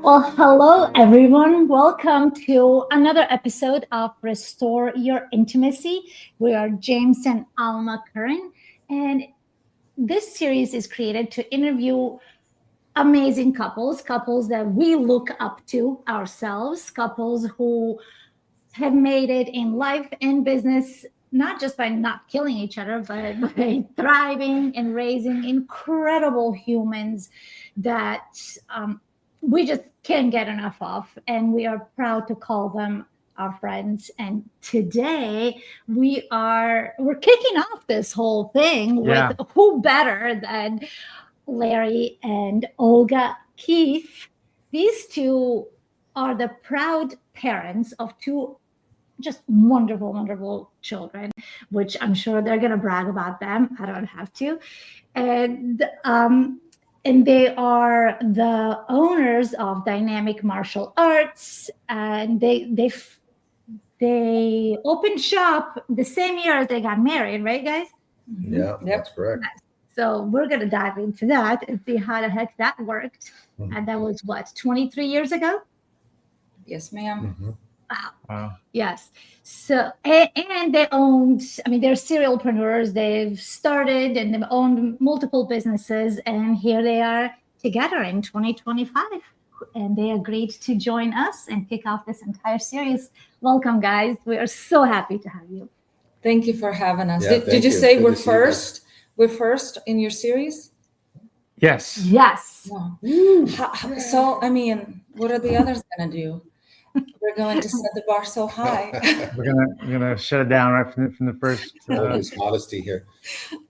Well, hello everyone. Welcome to another episode of Restore Your Intimacy. We are James and Alma Curran, and this series is created to interview amazing couples that we look up to ourselves, couples who have made it in life and business, not just by not killing each other, but by thriving and raising incredible humans that we just can't get enough of. And we are proud to call them our friends. And today we're kicking off this whole thing with who better than Larry and Olga Keith. These two are the proud parents of two just wonderful, wonderful children, which I'm sure they're going to brag about them. I don't have to. And they are the owners of Dynamic Martial Arts, and they opened shop the same year as they got married, right, guys? Yeah, that's correct. So we're going to dive into that and see how the heck that worked. Mm-hmm. And that was what, 23 years ago? Yes, ma'am. Mm-hmm. Wow. Yes. So, and they owned, they're serialpreneurs. They've started and they've owned multiple businesses. And here they are together in 2025. And they agreed to join us and kick off this entire series. Welcome, guys. We are so happy to have you. Thank you for having us. Yeah, did you say we're first? We're first in your series? Yes. Yes. Wow. So, what are the others going to do? We're going to set the bar so high. We're gonna shut it down right from the first. This modesty here.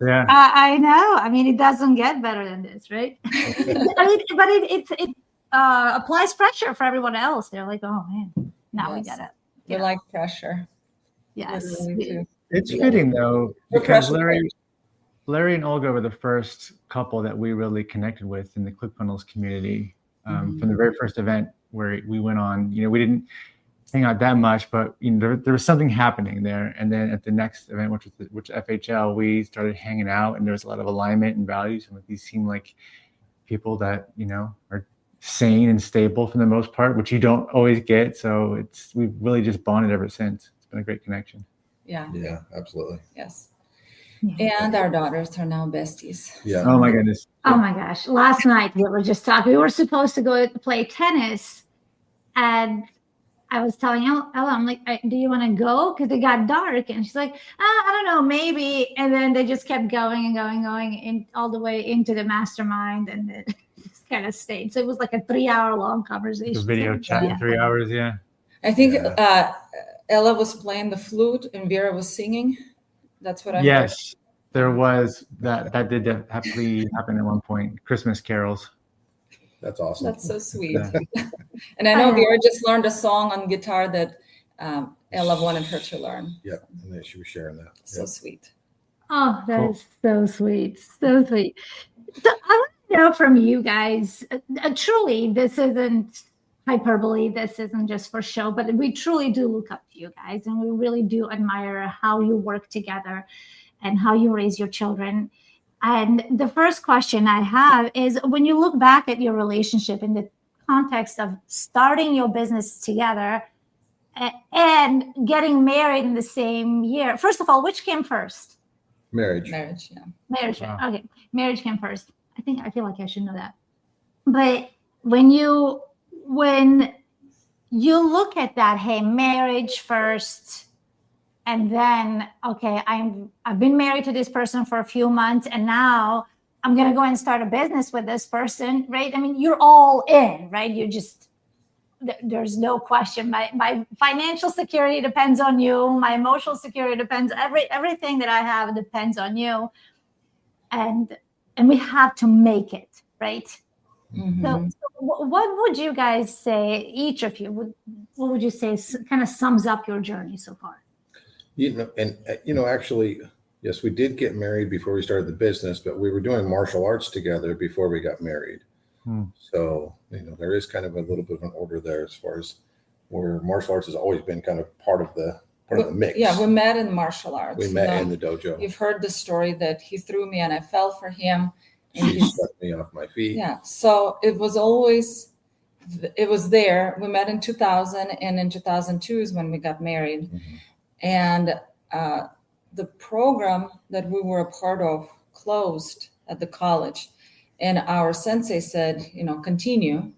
Yeah. I know. It doesn't get better than this, right? But it applies pressure for everyone else. They're like, oh man, now we got it. We like pressure. Yes. It's fitting though, because Larry and Olga were the first couple that we really connected with in the ClickFunnels community from the very first event where we went on. We didn't hang out that much, but there was something happening there. And then at the next event, which FHL, we started hanging out, and there was a lot of alignment and values. And these seem like people that are sane and stable for the most part, which you don't always get. So we've really just bonded ever since. It's been a great connection. Yeah. Yeah, absolutely. Yes. And our daughters are now besties. Yeah. Oh my goodness. Oh my gosh. Last night we were just talking. We were supposed to go play tennis. And I was telling Ella, I'm like, do you want to go? Because it got dark. And she's like, I don't know, maybe. And then they just kept going and going all the way into the mastermind. And it just kind of stayed. So it was like a 3-hour long conversation. The video chat, 3 hours, yeah. I think Ella was playing the flute and Vera was singing. That's what I heard. Yes, there was that did happily happen at one point. Christmas carols. That's awesome. That's so sweet. Yeah. And I know Vera just learned a song on guitar that Ella wanted her to learn. Yeah, and then she was sharing that. So sweet. Oh, that is so sweet. So sweet. So I want to know from you guys, truly, this isn't hyperbole. This isn't just for show, but we truly do look up to you guys. And we really do admire how you work together and how you raise your children. And the first question I have is, when you look back at your relationship in the context of starting your business together and getting married in the same year, first of all, which came first? Marriage. Yeah. Marriage. Wow. Okay. Marriage came first. I feel like I should know that. But when you look at that, hey, marriage first, and then, okay, I've been married to this person for a few months, and now I'm going to go and start a business with this person, right? You're all in, right? There's no question. My financial security depends on you. My emotional security depends. Everything that I have depends on you. And we have to make it, right? Mm-hmm. So what would you guys say, each of you, what would you say kind of sums up your journey so far? Actually, yes, we did get married before we started the business, but we were doing martial arts together before we got married. So, there is kind of a little bit of an order there as far as where martial arts has always been kind of part of the mix. Yeah, we met in martial arts. We met in the dojo. You've heard the story that he threw me and I fell for him. And he swept me off my feet. Yeah, so it was always it was there. We met in 2000, and in 2002 is when we got married. And the program that we were a part of closed at the college, and our sensei said, continue.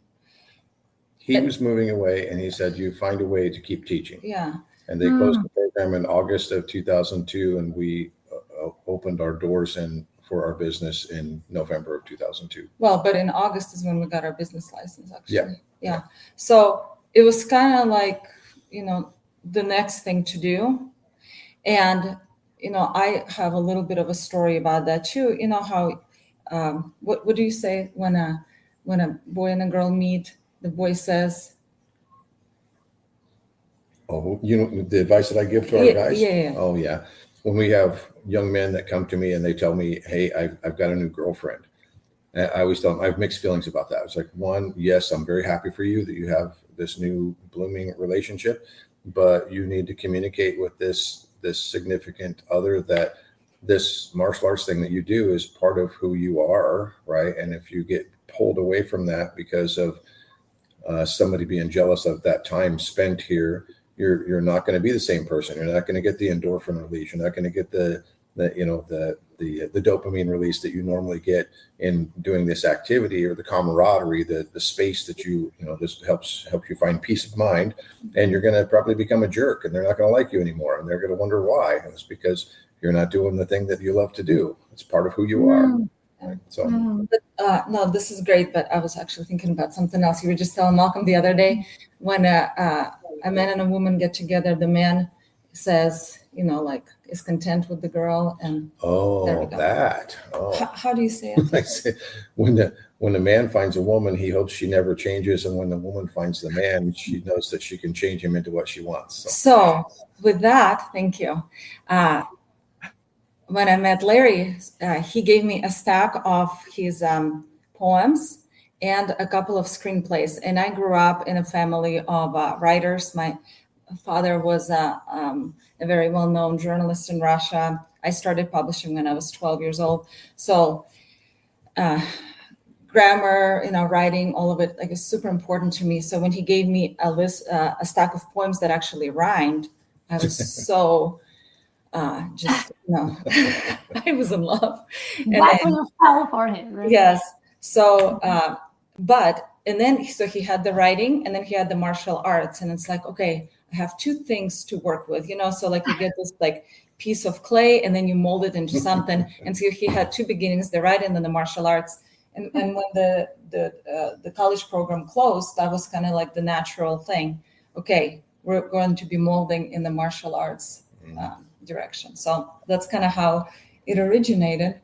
He was moving away, and he said, you find a way to keep teaching. Yeah. And they closed the program in August of 2002, and we opened our doors for our business in November of 2002. Well, but in August is when we got our business license, actually. Yeah. So it was kind of like, the next thing to do. And, I have a little bit of a story about that too. How, what do you say when a boy and a girl meet? The boy says, oh, the advice that I give to our guys? Yeah. Oh, yeah. When we have young men that come to me and they tell me, hey, I've got a new girlfriend. And I always tell them I have mixed feelings about that. It's like, one, yes, I'm very happy for you that you have this new blooming relationship, but you need to communicate with this significant other that this martial arts thing that you do is part of who you are, right? And if you get pulled away from that because of somebody being jealous of that time spent here, you're not going to be the same person. You're not going to get the endorphin release. You're not going to get the dopamine release that you normally get in doing this activity, or the camaraderie, the space that this helps you find peace of mind. And you're going to probably become a jerk, and they're not going to like you anymore, and they're going to wonder why. And it's because you're not doing the thing that you love to do. It's part of who you are. Right? So no, this is great, but I was actually thinking about something else. You were just telling Malcolm the other day, when a man and a woman get together, the man says, is content with the girl, and how do you say it? I say, when the man finds a woman, he hopes she never changes, and when the woman finds the man, she knows that she can change him into what she wants. So with that, thank you. When I met Larry, he gave me a stack of his poems and a couple of screenplays. And I grew up in a family of writers. My father was a very well-known journalist in Russia. I started publishing when I was 12 years old. So grammar, writing, all of it, is super important to me. So when he gave me a stack of poems that actually rhymed, I was so I was in love. That's when you fell for him, right? Yes. So, so he had the writing, and then he had the martial arts, and it's like, okay, I have two things to work with, so you get this piece of clay, and then you mold it into something. And so he had two beginnings, the writing and the martial arts. And when the college program closed, that was kind of the natural thing. Okay, we're going to be molding in the martial arts direction. So that's kind of how it originated.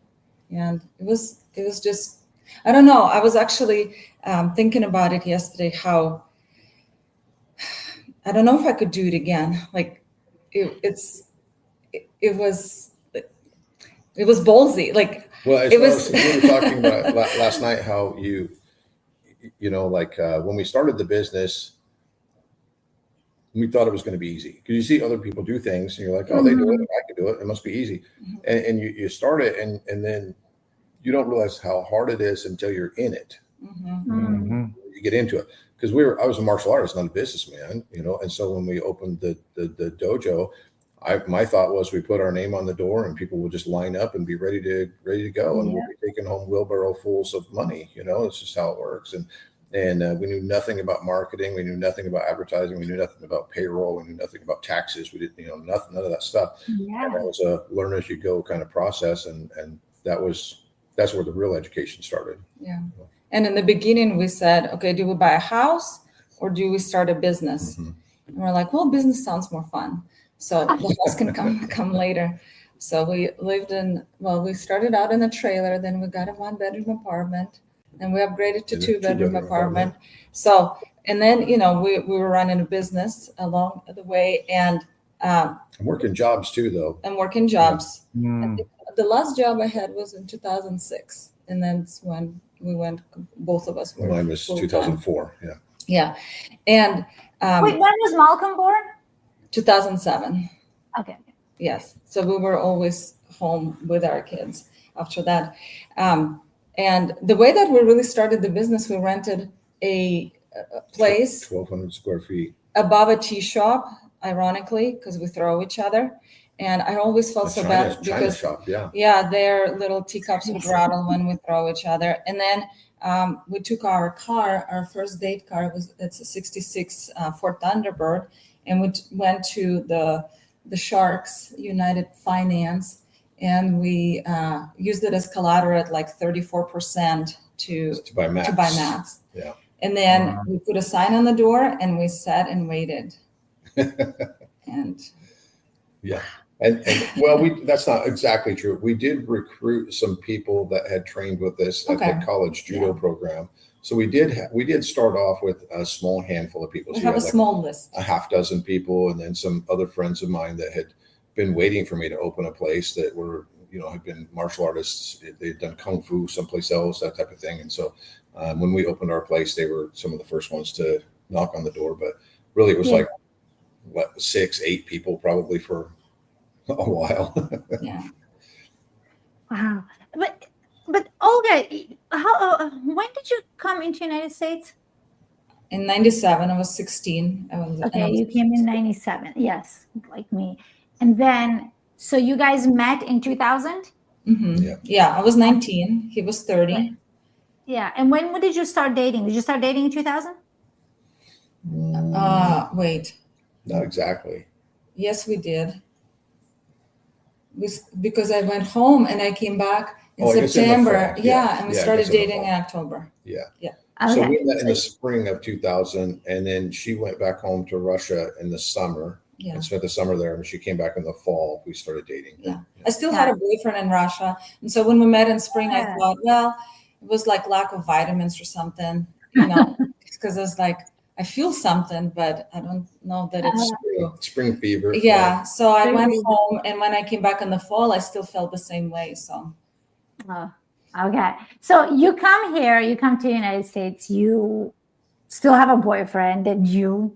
And it was just, I don't know. I was actually thinking about it yesterday, how I don't know if I could do it again. It was ballsy. We were talking about last night, how when we started the business, we thought it was going to be easy, because you see other people do things and you're like, oh, they do it, I could do it. It must be easy. And you start it, and then you don't realize how hard it is until you're in it. You get into it. Because I was a martial artist, not a businessman, and so when we opened the dojo, my thought was we put our name on the door and people will just line up and be ready to go, and we'll be taking home wheelbarrow fulls of money. It's just how it works. And we knew nothing about marketing. We knew nothing about advertising. We knew nothing about payroll. We knew nothing about taxes. We didn't, none of that stuff. Yeah. And that was a learn as you go kind of process. And that's where the real education started. Yeah. And in the beginning we said, okay, do we buy a house or do we start a business? And we're like, well, business sounds more fun. So the house can come later. So we we started out in a trailer, then we got a 1-bedroom apartment. And we upgraded to 2-bedroom apartment. So, and then, we were running a business along the way, and working jobs too, though. And working jobs. Yeah. The last job I had was in 2006. And that's when we went, both of us were. Mine was 2004. Yeah. Yeah. And wait, when was Malcolm born? 2007. Okay. Yes. So we were always home with our kids after that. And the way that we really started the business, we rented a place 1,200 square feet. above a tea shop, ironically, because we throw each other. And I always felt so bad China because shop, yeah. yeah, their little teacups would rattle when we throw each other. And then we took our car, our first date car it's a 66 Ford Thunderbird, and we went to the Sharks United Finance, and we used it as collateral at like 34% to buy mats. Yeah. And then we put a sign on the door and we sat and waited. And yeah. And well, that's not exactly true. We did recruit some people that had trained with us at the college judo program. So we did start off with a small handful of people. We so have a small list, a half dozen people, and then some other friends of mine that had been waiting for me to open a place that were, had been martial artists. They'd done kung fu someplace else, that type of thing. And so when we opened our place, they were some of the first ones to knock on the door. But really, it was like 6, 8 people probably for a while. Yeah. Wow. But Olga, when did you come into the United States? In 97, I was 16. You came in 97. Yes, like me. And then, so you guys met in 2000? Mm-hmm. Yeah, I was 19. He was 30. Right. Yeah. And when did you start dating? Did you start dating in 2000? Wait. Not exactly. Yes, we did. Because I went home and I came back in September. And we started dating in October. Yeah. Okay. So we met in the spring of 2000, and then she went back home to Russia in the summer and spent the summer there. And she came back in the fall. We started dating. Yeah. I still had a boyfriend in Russia. And so when we met in spring, I thought, well, it was like lack of vitamins or something, because I was like, I feel something, but I don't know that it's true. Spring fever. Yeah. So I went home, and when I came back in the fall, I still felt the same way. So. Okay. So you come here, you come to the United States, you still have a boyfriend, and you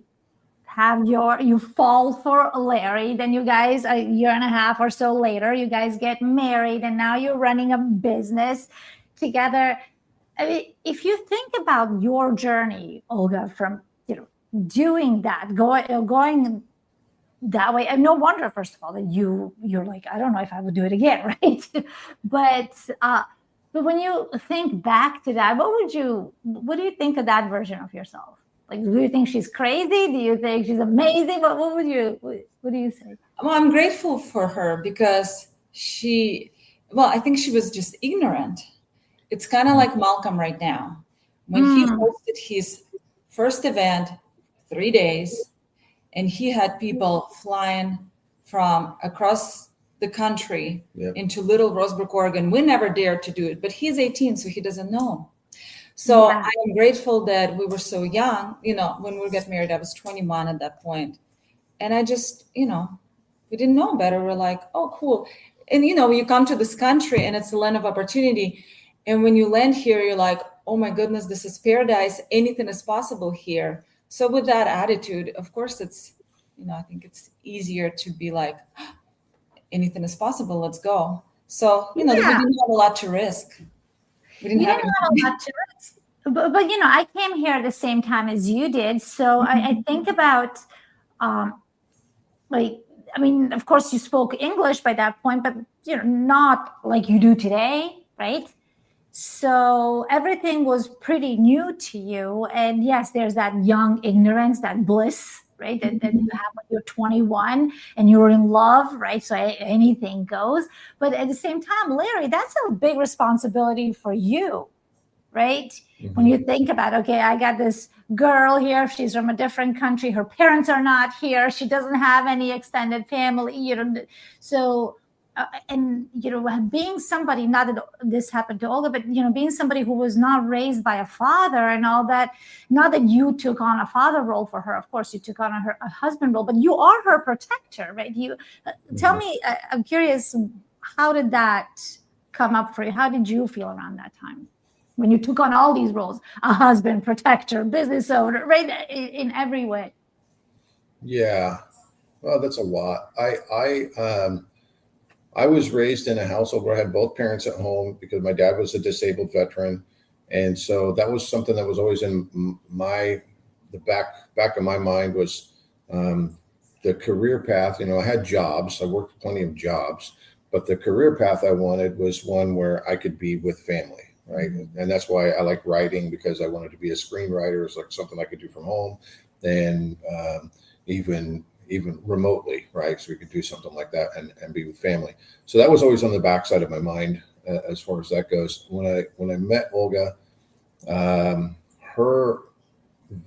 fall for Larry. Then you guys, a year and a half or so later, you guys get married, and now you're running a business together. I mean, if you think about your journey, Olga, from doing that, going that way, and no wonder, first of all, that you're like, I don't know if I would do it again, right? But when you think back to that, what do you think of that version of yourself? Like, do you think she's crazy? Do you think she's amazing? What do you say? Well, I'm grateful for her because I think she was just ignorant. It's kind of like Malcolm right now. When he hosted his first event, 3 days, and he had people flying from across the country into Little Rosebrook, Oregon. We never dared to do it, but he's 18, so he doesn't know. So I am grateful that we were so young. When we got married, I was 21 at that point. And I just, we didn't know better. We're like, oh, cool. And, you come to this country and it's the land of opportunity. And when you land here, you're like, oh my goodness, this is paradise. Anything is possible here. So with that attitude, of course, it's, I think it's easier to be like, anything is possible. Let's go. So, we didn't have a lot to risk. We didn't have a lot to risk. But I came here at the same time as you did. So I think about, of course, you spoke English by that point, but, not like you do today, right? So everything was pretty new to you. And yes, there's that young ignorance, that bliss, right? That you have when you're 21 and you're in love, right? So anything goes. But at the same time, Larry, that's a big responsibility for you, right? Mm-hmm. When you think about, okay, I got this girl here. She's from a different country. Her parents are not here. She doesn't have any extended family, So, being somebody, not that this happened to Olga, but, being somebody who was not raised by a father and all that, not that you took on a father role for her. Of course, you took on a husband role, but you are her protector, right? Tell me, I'm curious, how did that come up for you? How did you feel around that time when you took on all these roles, a husband, protector, business owner, right? In every way. Yeah. Well, that's a lot. I was raised in a household where I had both parents at home because my dad was a disabled veteran. And so that was something that was always in the back of my mind was the career path. I had jobs. I worked plenty of jobs, but the career path I wanted was one where I could be with family, right? And that's why I like writing, because I wanted to be a screenwriter. It's like something I could do from home, and even remotely, right? So we could do something like that and be with family. So that was always on the backside of my mind as far as that goes. When I met Olga, her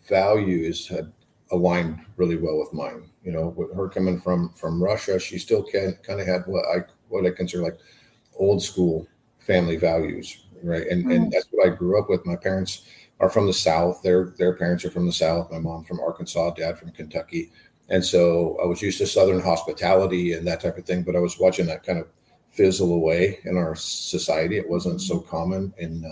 values had aligned really well with mine. With her coming from Russia, she still kind of had what I consider like old school family values, right? And that's what I grew up with. My parents are from the South. Their parents are from the South. My mom from Arkansas, dad from Kentucky. And so I was used to Southern hospitality and that type of thing, but I was watching that kind of fizzle away in our society. It wasn't so common in,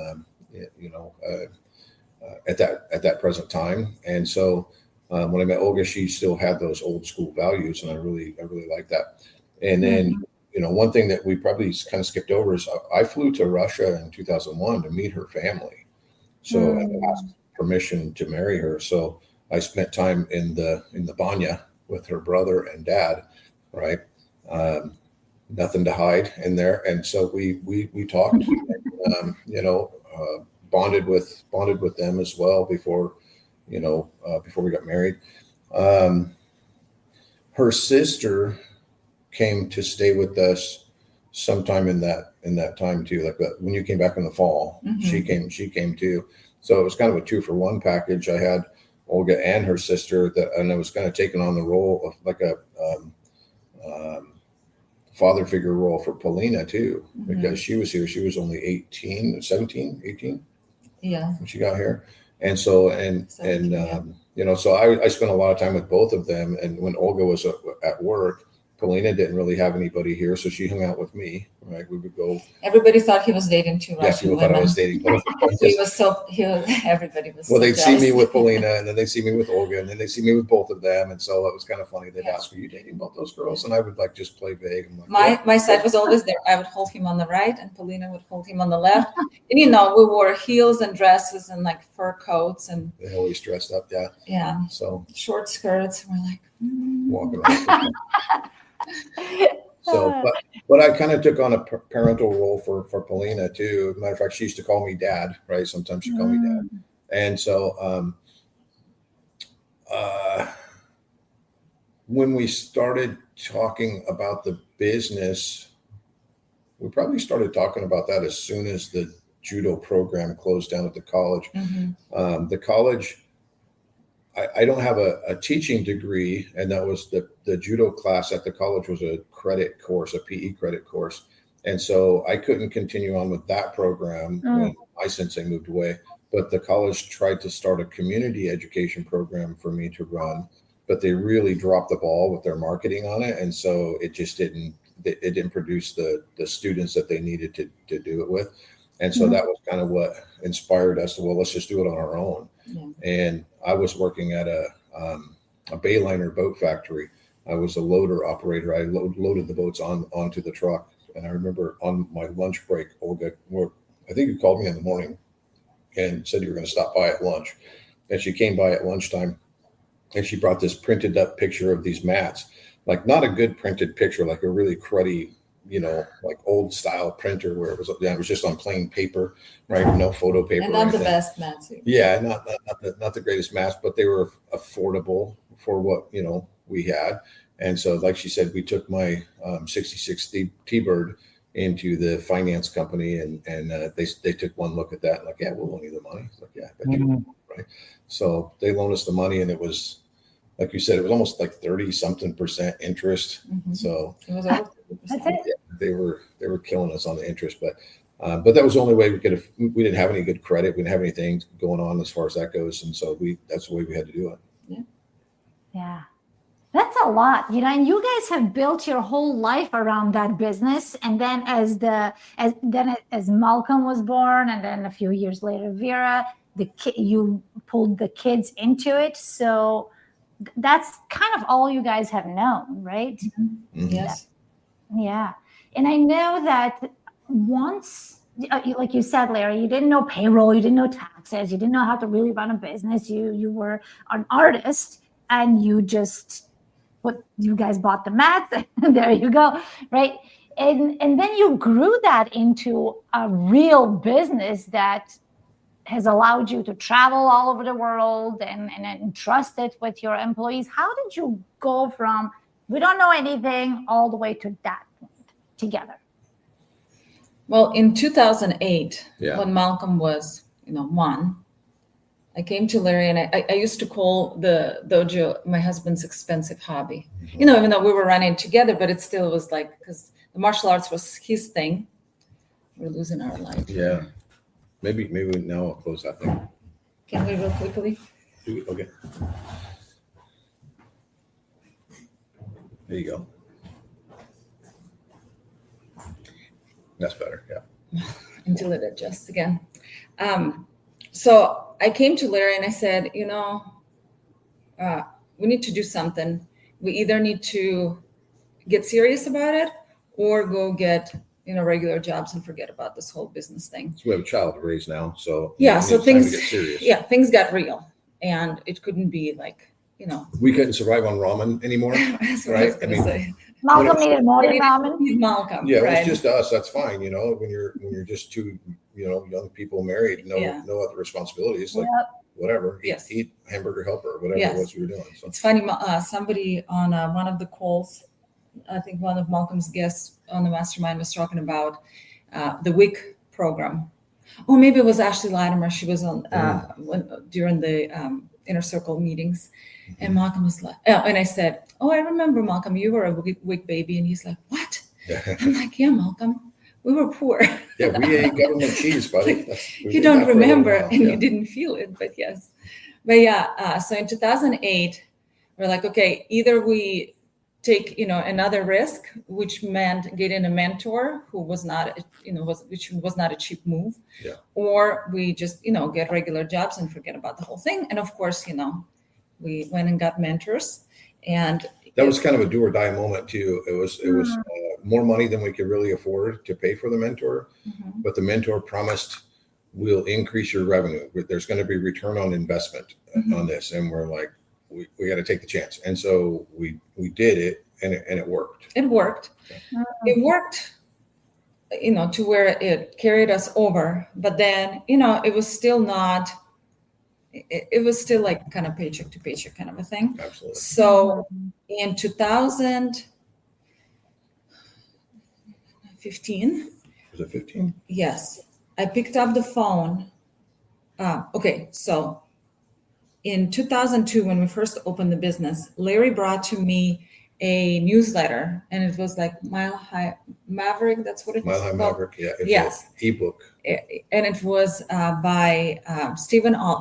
at that present time. And so when I met Olga, she still had those old school values, and I really liked that. And then, one thing that we probably kind of skipped over is I flew to Russia in 2001 to meet her family. So I asked permission to marry her. So I spent time in the banya with her brother and dad, right? Nothing to hide in there. And so we talked, bonded with them as well before we got married. Her sister came to stay with us sometime in that time too. Like when you came back in the fall, she came too. So it was kind of a 2-for-1 package. I had Olga and her sister, and I was kind of taking on the role of like a father figure role for Paulina too, because she was here. She was only 18 when she got here. And so, so I spent a lot of time with both of them. And when Olga was at work, Paulina didn't really have anybody here, so she hung out with me. Right, we would go. Everybody thought he was dating two Russian women. Thought I was dating both. Everybody was. Well, they'd see me with Paulina, and then they'd see me with Olga, and then they'd see me with both of them, and so it was kind of funny. They'd ask, "Are you dating both those girls?" And I would like just play vague. I'm like, my side was always there. I would hold him on the right, and Paulina would hold him on the left. And we wore heels and dresses and like fur coats, and they always dressed up. Yeah. So short skirts. We're like walking around. So, but I kind of took on a parental role for Paulina too. As a matter of fact, she used to call me dad, right? Sometimes she called me dad. And so when we started talking about the business, we probably started talking about that as soon as the judo program closed down at the college. The college, I don't have a teaching degree, and that was the judo class at the college was a credit course, a PE credit course. And so I couldn't continue on with that program when my sensei moved away. But the college tried to start a community education program for me to run, but they really dropped the ball with their marketing on it. And so it just didn't produce the students that they needed to do it with. And so that was kind of what inspired us to, well, let's just do it on our own. And I was working at a Bayliner boat factory. I was a loader operator. I loaded the boats onto the truck. And I remember on my lunch break, Olga, I think you called me in the morning and said you were going to stop by at lunch. And she came by at lunchtime, and she brought this printed up picture of these mats, like not a good printed picture, like a really cruddy, like old style printer where it was just on plain paper, right? No photo paper. And not the best mats. Yeah, not the greatest mats, but they were affordable for what we had. And so, like she said, we took my 66 T-Bird into the finance company, and they took one look at that, and like, yeah, we'll loan you the money. It's like, yeah, I bet you will, right? So they loaned us the money, and it was, like you said, it was almost like 30-something% interest. So it was over. They were killing us on the interest, but that was the only way we could have. We didn't have any good credit. We didn't have anything going on as far as that goes, and so that's the way we had to do it. Yeah. That's a lot, and you guys have built your whole life around that business. And then as Malcolm was born, and then a few years later, Vera, you pulled the kids into it. So that's kind of all you guys have known, right? Yes. Yeah. And I know that once like you said, Larry, you didn't know payroll, you didn't know taxes, you didn't know how to really run a business. You were an artist, and you guys bought the mats, and there you go, right? And then you grew that into a real business that has allowed you to travel all over the world and entrust it with your employees. How did you go from we don't know anything all the way to that point together? Well, in 2008, Yeah. when Malcolm was, 1, I came to Larry, and I used to call the dojo my husband's expensive hobby. Even though we were running together, but it still was like, because the martial arts was his thing. We're losing our light. Yeah. Maybe now I'll close that thing. Can we real quickly? Okay. There you go. That's better. Yeah. Until it adjusts again. So I came to Larry and I said, we need to do something. We either need to get serious about it or go get, regular jobs and forget about this whole business thing. So we have a child to raise now. So so it's things, time to get serious. Yeah, things got real, and it couldn't be like, We couldn't survive on ramen anymore. That's what I was gonna say. Malcolm needed more than ramen. Malcolm, Yeah, right? it's just us. That's fine. When you're just two, young people married, no other responsibilities, like whatever. Yes. Eat hamburger helper, whatever it was we were doing. So it's funny. Somebody on one of the calls, I think one of Malcolm's guests on the mastermind was talking about the WIC program. Oh, maybe it was Ashley Latimer. She was on during the inner circle meetings, and Malcolm was like, and I said, "Oh, I remember, Malcolm. You were a WIC baby," and he's like, "What?" I'm like, "Yeah, Malcolm. We were poor." Yeah, we ate government cheese, buddy. You don't remember, and you didn't feel it, but yes. But so in 2008, we're like, okay, either we take, another risk, which meant getting a mentor who was not, which was not a cheap move, or we just, get regular jobs and forget about the whole thing. And of course, we went and got mentors, and that was kind of a do or die moment too. It was more money than we could really afford to pay for the mentor, but the mentor promised we'll increase your revenue. There's going to be return on investment on this, and we're like, we got to take the chance. And so we did it, and it worked. It worked. It worked, to where it carried us over. But then, it was still not. It was still like kind of paycheck to paycheck kind of a thing. Absolutely. So in 2015. Was it 15? Yes, I picked up the phone. Okay, so in 2002, when we first opened the business, Larry brought to me a newsletter, and it was like Mile High Maverick. That's what it was. Mile High Maverick. Yeah. Yes. Ebook. And it was by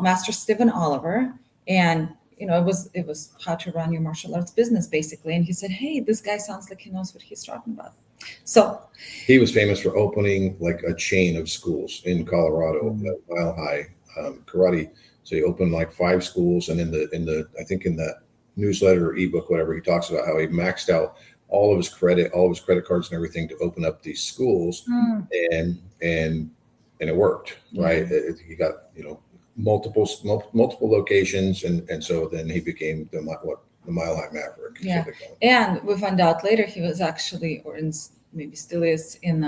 Master Stephen Oliver, and it was how to run your martial arts business basically. And he said, "Hey, this guy sounds like he knows what he's talking about." So he was famous for opening like a chain of schools in Colorado, Mile High karate. So he opened like 5 schools, and in that newsletter or ebook, whatever, he talks about how he maxed out all of his credit cards and everything to open up these schools, and it worked, right? He got multiple locations, and so then he became the Mile High Maverick. Yeah, and we found out later he was actually, or maybe still is, in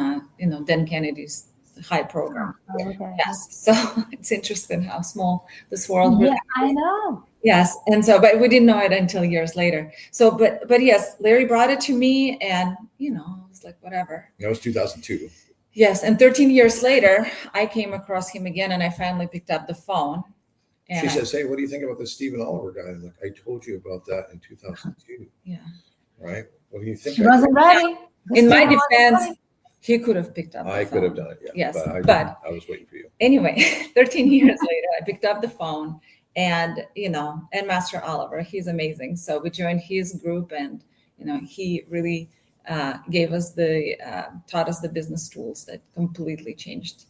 Dan Kennedy's high program. Okay. Yes, so it's interesting how small this world really is. I know. Yes, and so, but we didn't know it until years later. So, but yes, Larry brought it to me, and I was like, whatever. That was 2002. Yes, and 13 years later, I came across him again, and I finally picked up the phone. And she says, "Hey, what do you think about this Stephen Oliver guy?" I'm like, "I told you about that in 2002." Yeah. Right. What do you think? She wasn't ready. In my defense, he could have picked up the phone. I could have done it. Yeah. Yes, but I was waiting for you. Anyway, 13 years later, I picked up the phone, and and Master Oliver, he's amazing. So we joined his group, and he really gave us taught us the business tools that completely changed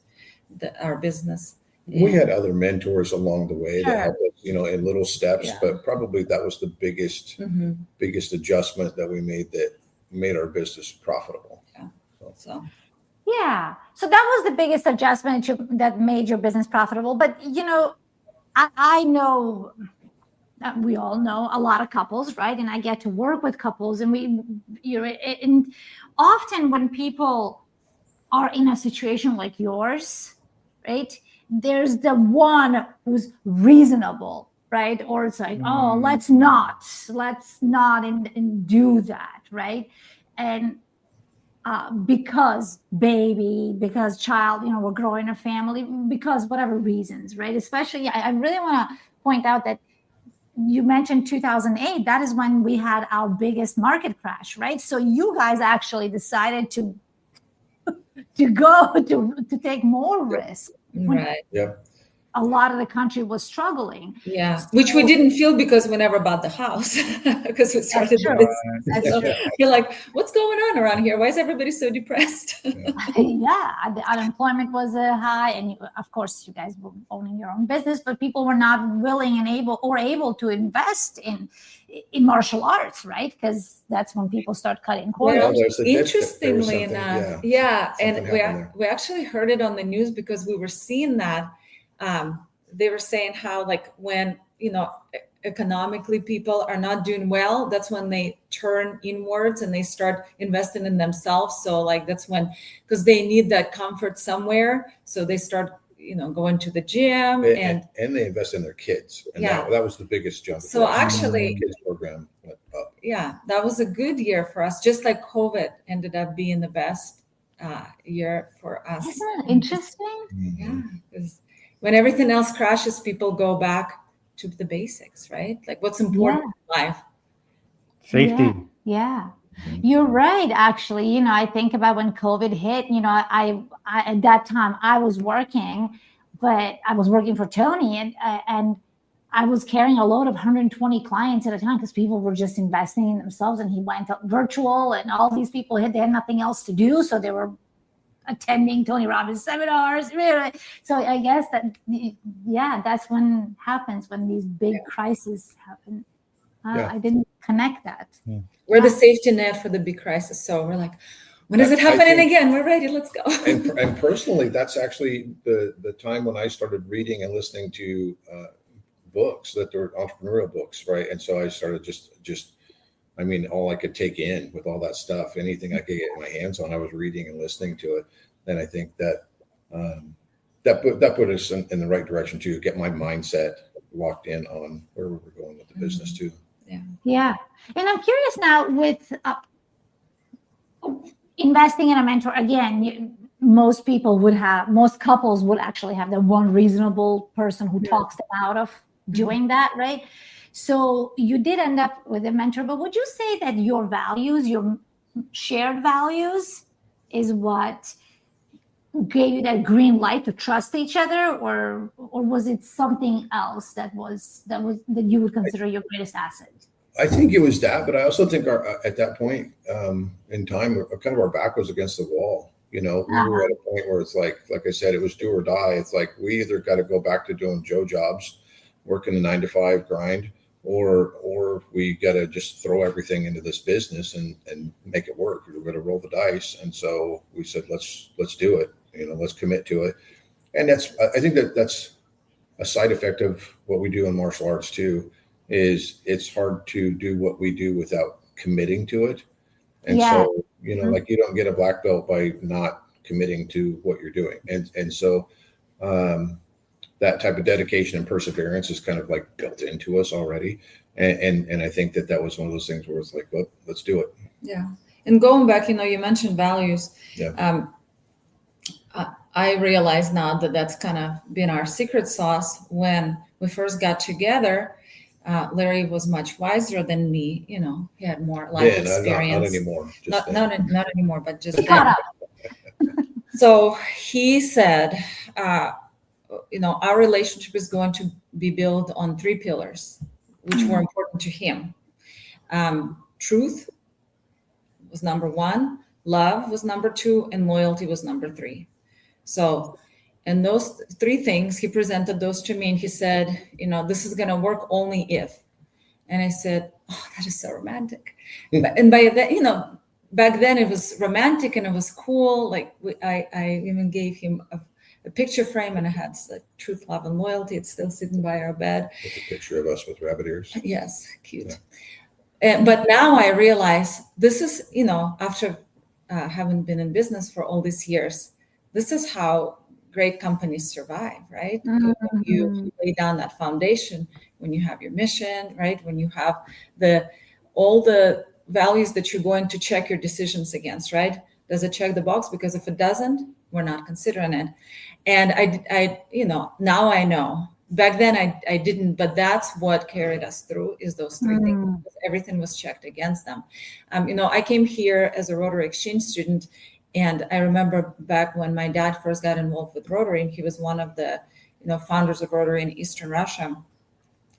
our business. We had other mentors along the way that helped us, in little steps, but probably that was the biggest adjustment that we made that made our business profitable. Yeah. So. Yeah. So that was the biggest adjustment that made your business profitable. But, I know, we all know a lot of couples, right? And I get to work with couples, and and often when people are in a situation like yours, right, there's the one who's reasonable, right? Or it's like, oh, let's not and do that, right? And because child, we're growing a family, because whatever reasons, right? Especially, I really want to point out that you mentioned 2008. That is when we had our biggest market crash, right? So you guys actually decided to go to take more risk. Right. Yep. A lot of the country was struggling. Yeah, which we didn't feel because we never bought the house because we started the business. That's So true. you're like, what's going on around here? Why is everybody so depressed? Yeah, the unemployment was high, and of course, you guys were owning your own business, but people were not willing and able to invest in martial arts, right? Because that's when people start cutting corners. Well, interestingly enough, and we actually heard it on the news because we were seeing that. They were saying how, like, when economically people are not doing well, that's when they turn inwards and they start investing in themselves. So like that's when, because they need that comfort somewhere, so they start going to the gym and they invest in their kids. And that was the biggest jump. So actually, kids program went up. Yeah, that was a good year for us. Just like COVID ended up being the best year for us. Isn't that interesting? Yeah, because when everything else crashes, people go back to the basics, right? Like what's important in life. Safety. Yeah. You're right. Actually, I think about when COVID hit, I at that time I was working, but I was working for Tony, and I was carrying a load of 120 clients at a time because people were just investing in themselves, and he went virtual, and all these people they had nothing else to do. So they were attending Tony Robbins seminars. So I guess that's when happens, when these big crises happen. I didn't connect that. We're the safety net for the big crisis. So we're like, when is it happening again? We're ready. Let's go. And personally, that's actually the time when I started reading and listening to books that were entrepreneurial books, right? And so I started just all I could take in with all that stuff, anything I could get my hands on, I was reading and listening to it. And I think that that put us in the right direction to get my mindset locked in on where we were going with the business too. Yeah. And I'm curious now with investing in a mentor. Again, most couples would actually have the one reasonable person who talks them out of doing that, right? So you did end up with a mentor, but would you say that your values, your shared values, is what gave you that green light to trust each other, or was it something else that you would consider your greatest asset? I think it was that, but I also think at that point in time, kind of our back was against the wall. We were at a point where it's like I said, it was do or die. It's like we either got to go back to doing Joe jobs, working the 9-to-5 grind, or we got to just throw everything into this business and make it work. We're going to roll the dice. And so we said, let's do it. Let's commit to it. And I think that's a side effect of what we do in martial arts too, is it's hard to do what we do without committing to it. And so, like you don't get a black belt by not committing to what you're doing. And so, that type of dedication and perseverance is kind of like built into us already. And I think that was one of those things where it's like, well, let's do it. Yeah. And going back, you mentioned values. Yeah. I realize now that that's kind of been our secret sauce. When we first got together, Larry was much wiser than me. He had more life experience. Not anymore. Not anymore, but just So he said, our relationship is going to be built on 3 pillars, which were important to him. Truth was number 1, love was number 2, and loyalty was number 3. So, and those 3 things, he presented those to me, and he said, this is going to work only if. And I said, oh, that is so romantic. And by that, back then it was romantic and it was cool. Like I even gave him a picture frame, and it had like truth, love, and loyalty. It's still sitting by our bed. With a picture of us with rabbit ears. Yes, cute. Yeah. But now I realize this is, after having been in business for all these years, this is how great companies survive, right? When you lay down that foundation, when you have your mission, right? When you have all the values that you're going to check your decisions against, right? Does it check the box? Because if it doesn't, we're not considering it. And I now I know. Back then I didn't, but that's what carried us through, is those three things. Everything was checked against them. I came here as a Rotary Exchange student, and I remember back when my dad first got involved with Rotary, and he was one of the founders of Rotary in Eastern Russia.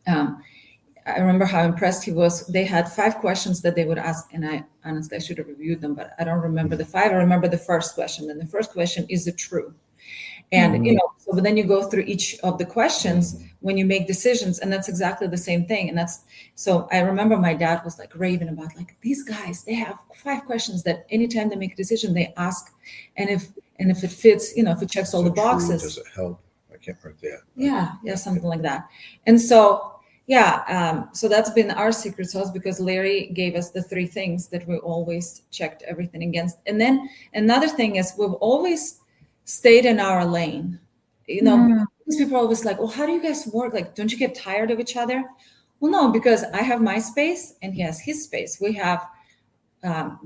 I remember how impressed he was. They had 5 questions that they would ask, and I honestly should have reviewed them, but I don't remember the 5. I remember the first question, and the first question, is it true? And so then you go through each of the questions when you make decisions, and that's exactly the same thing. And so I remember my dad was like raving about, like, these guys, they have 5 questions that anytime they make a decision, they ask, and if it fits, if it checks all the boxes. Does it help? I can't remember that. Yeah, something like that. And so so that's been our secret sauce, because Larry gave us the 3 things that we always checked everything against. And then another thing is, we've always stayed in our lane. Because people are always like, well, how do you guys work? Like, don't you get tired of each other? Well, no, because I have my space and he has his space. We have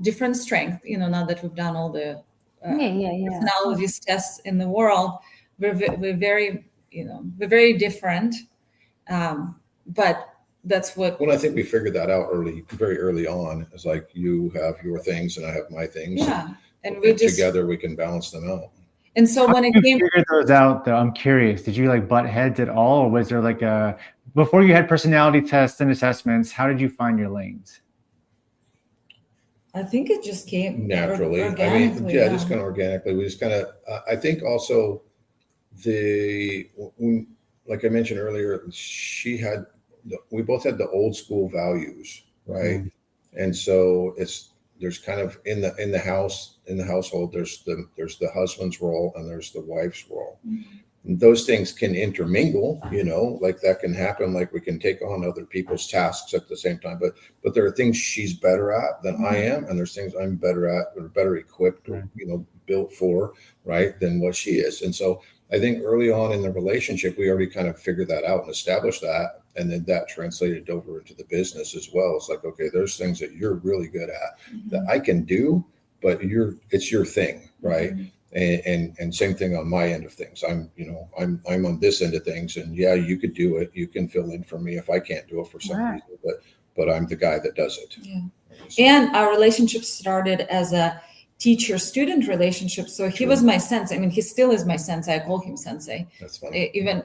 different strength. Now that we've done all the personalities tests in the world, we're very, we're very different. But that's what. Well, I think we figured that out very early on. It's like, you have your things and I have my things. Yeah, and we just together we can balance them out. And so when it came, figured those out, though, I'm curious. Did you like butt heads at all, or was there like before you had personality tests and assessments? How did you find your lanes? I think it just came naturally. Organically, just kind of organically. We just kind of. I think also like I mentioned earlier, we both had the old school values, right? And so there's kind of in the household, there's the husband's role and there's the wife's role. And those things can intermingle, like that can happen. Like, we can take on other people's tasks at the same time, but there are things she's better at than I am, and there's things I'm better at or better equipped, or, built for, right, than what she is. And so I think early on in the relationship, we already kind of figured that out and established that. And then that translated over into the business as well. It's like, okay, there's things that you're really good at that I can do, but it's your thing, right? And same thing on my end of things. I'm on this end of things, and you could do it. You can fill in for me if I can't do it for some reason, but I'm the guy that does it. Yeah. And our relationship started as a teacher-student relationship. So he was my sensei. I mean, he still is my sensei. I call him sensei. That's funny. Even,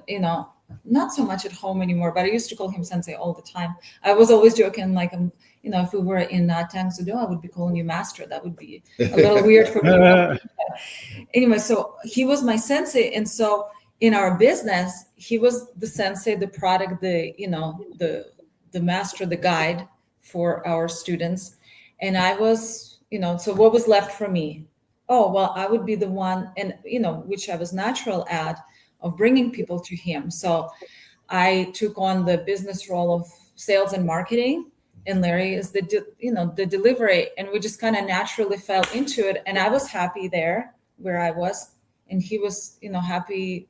not so much at home anymore, but I used to call him sensei all the time. I was always joking, like, if we were in Tang Soo Do, I would be calling you master. That would be a little weird for me. Anyway, so he was my sensei. And so in our business, he was the sensei, the product, the master, the guide for our students. And I was, so what was left for me? Oh, well, I would be the one, and, which I was natural at, of bringing people to him. So I took on the business role of sales and marketing, and Larry is the delivery. And we just kind of naturally fell into it. And I was happy there where I was, and he was, happy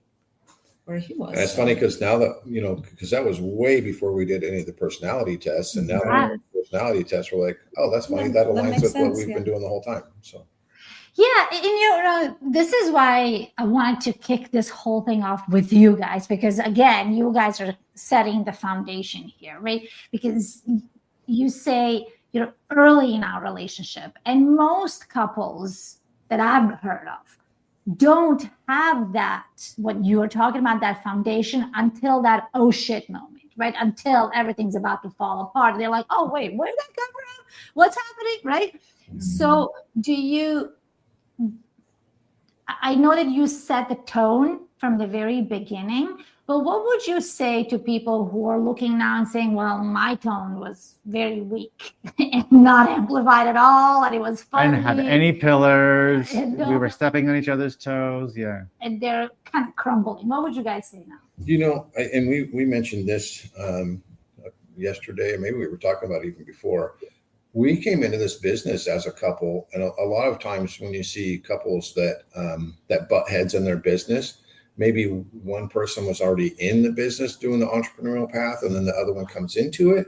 where he was. That's funny, because now that, because that was way before we did any of the personality tests. And now that the personality tests, we're like, oh, that's funny. That aligns with what we've been doing the whole time. So. Yeah, and this is why I wanted to kick this whole thing off with you guys, because again, you guys are setting the foundation here, right? Because you say you're early in our relationship, and most couples that I've heard of don't have that, what you're talking about, that foundation, until that oh shit moment, right? Until everything's about to fall apart. They're like, oh wait, where did that come from? What's happening, right? So I know that you set the tone from the very beginning, But what would you say to people who are looking now and saying, well, my tone was very weak and not amplified at all, and it was funny. I didn't have any pillars. We were stepping on each other's toes. Yeah. And they're kind of crumbling. What would you guys say now? And we mentioned this yesterday, or maybe we were talking about it even before. We came into this business as a couple, and a lot of times when you see couples that butt heads in their business, maybe one person was already in the business doing the entrepreneurial path, and then the other one comes into it,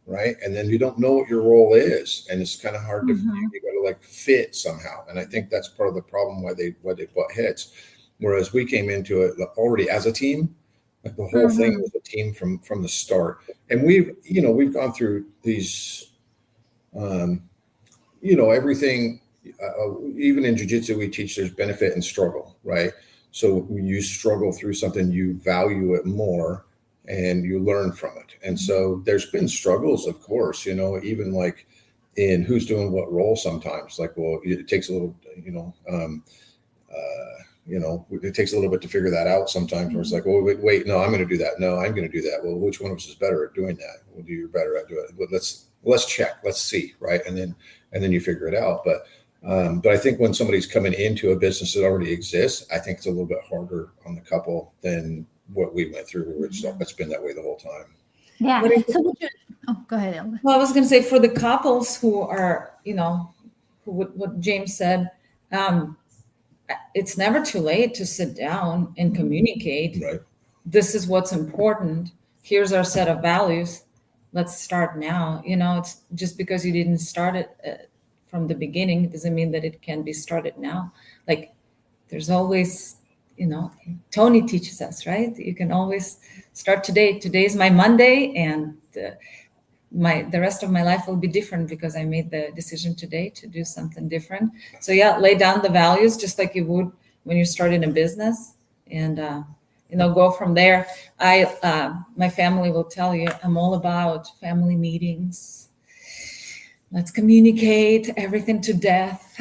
right? And then you don't know what your role is, and it's kind of hard to you got to like fit somehow. And I think that's part of the problem why they butt heads. Whereas we came into it already as a team, like the whole thing was a team from the start. And we've gone through these. Everything, even in jiu-jitsu, we teach there's benefit and struggle, right? So when you struggle through something, you value it more and you learn from it. And so there's been struggles, of course, even like in who's doing what role sometimes, like, well, it takes a little, it takes a little bit to figure that out sometimes, where it's like, well, wait, no, I'm going to do that. No, I'm going to do that. Well, which one of us is better at doing that? Well, you're better at doing it. But let's check, let's see, right? And then you figure it out. But I think when somebody's coming into a business that already exists, I think it's a little bit harder on the couple than what we went through. It's been that way the whole time. Yeah. So go ahead, Elga. Well, I was going to say, for the couples who are, what James said, it's never too late to sit down and communicate. Right. This is what's important. Here's our set of values. Let's start now. It's just because you didn't start it from the beginning, it doesn't mean that it can be started now. Like, there's always, Tony teaches us, right? You can always start today. Today's my Monday, and the rest of my life will be different because I made the decision today to do something different. So yeah, lay down the values just like you would when you're starting a business, and go from there. My family will tell you I'm all about family meetings. Let's communicate everything to death.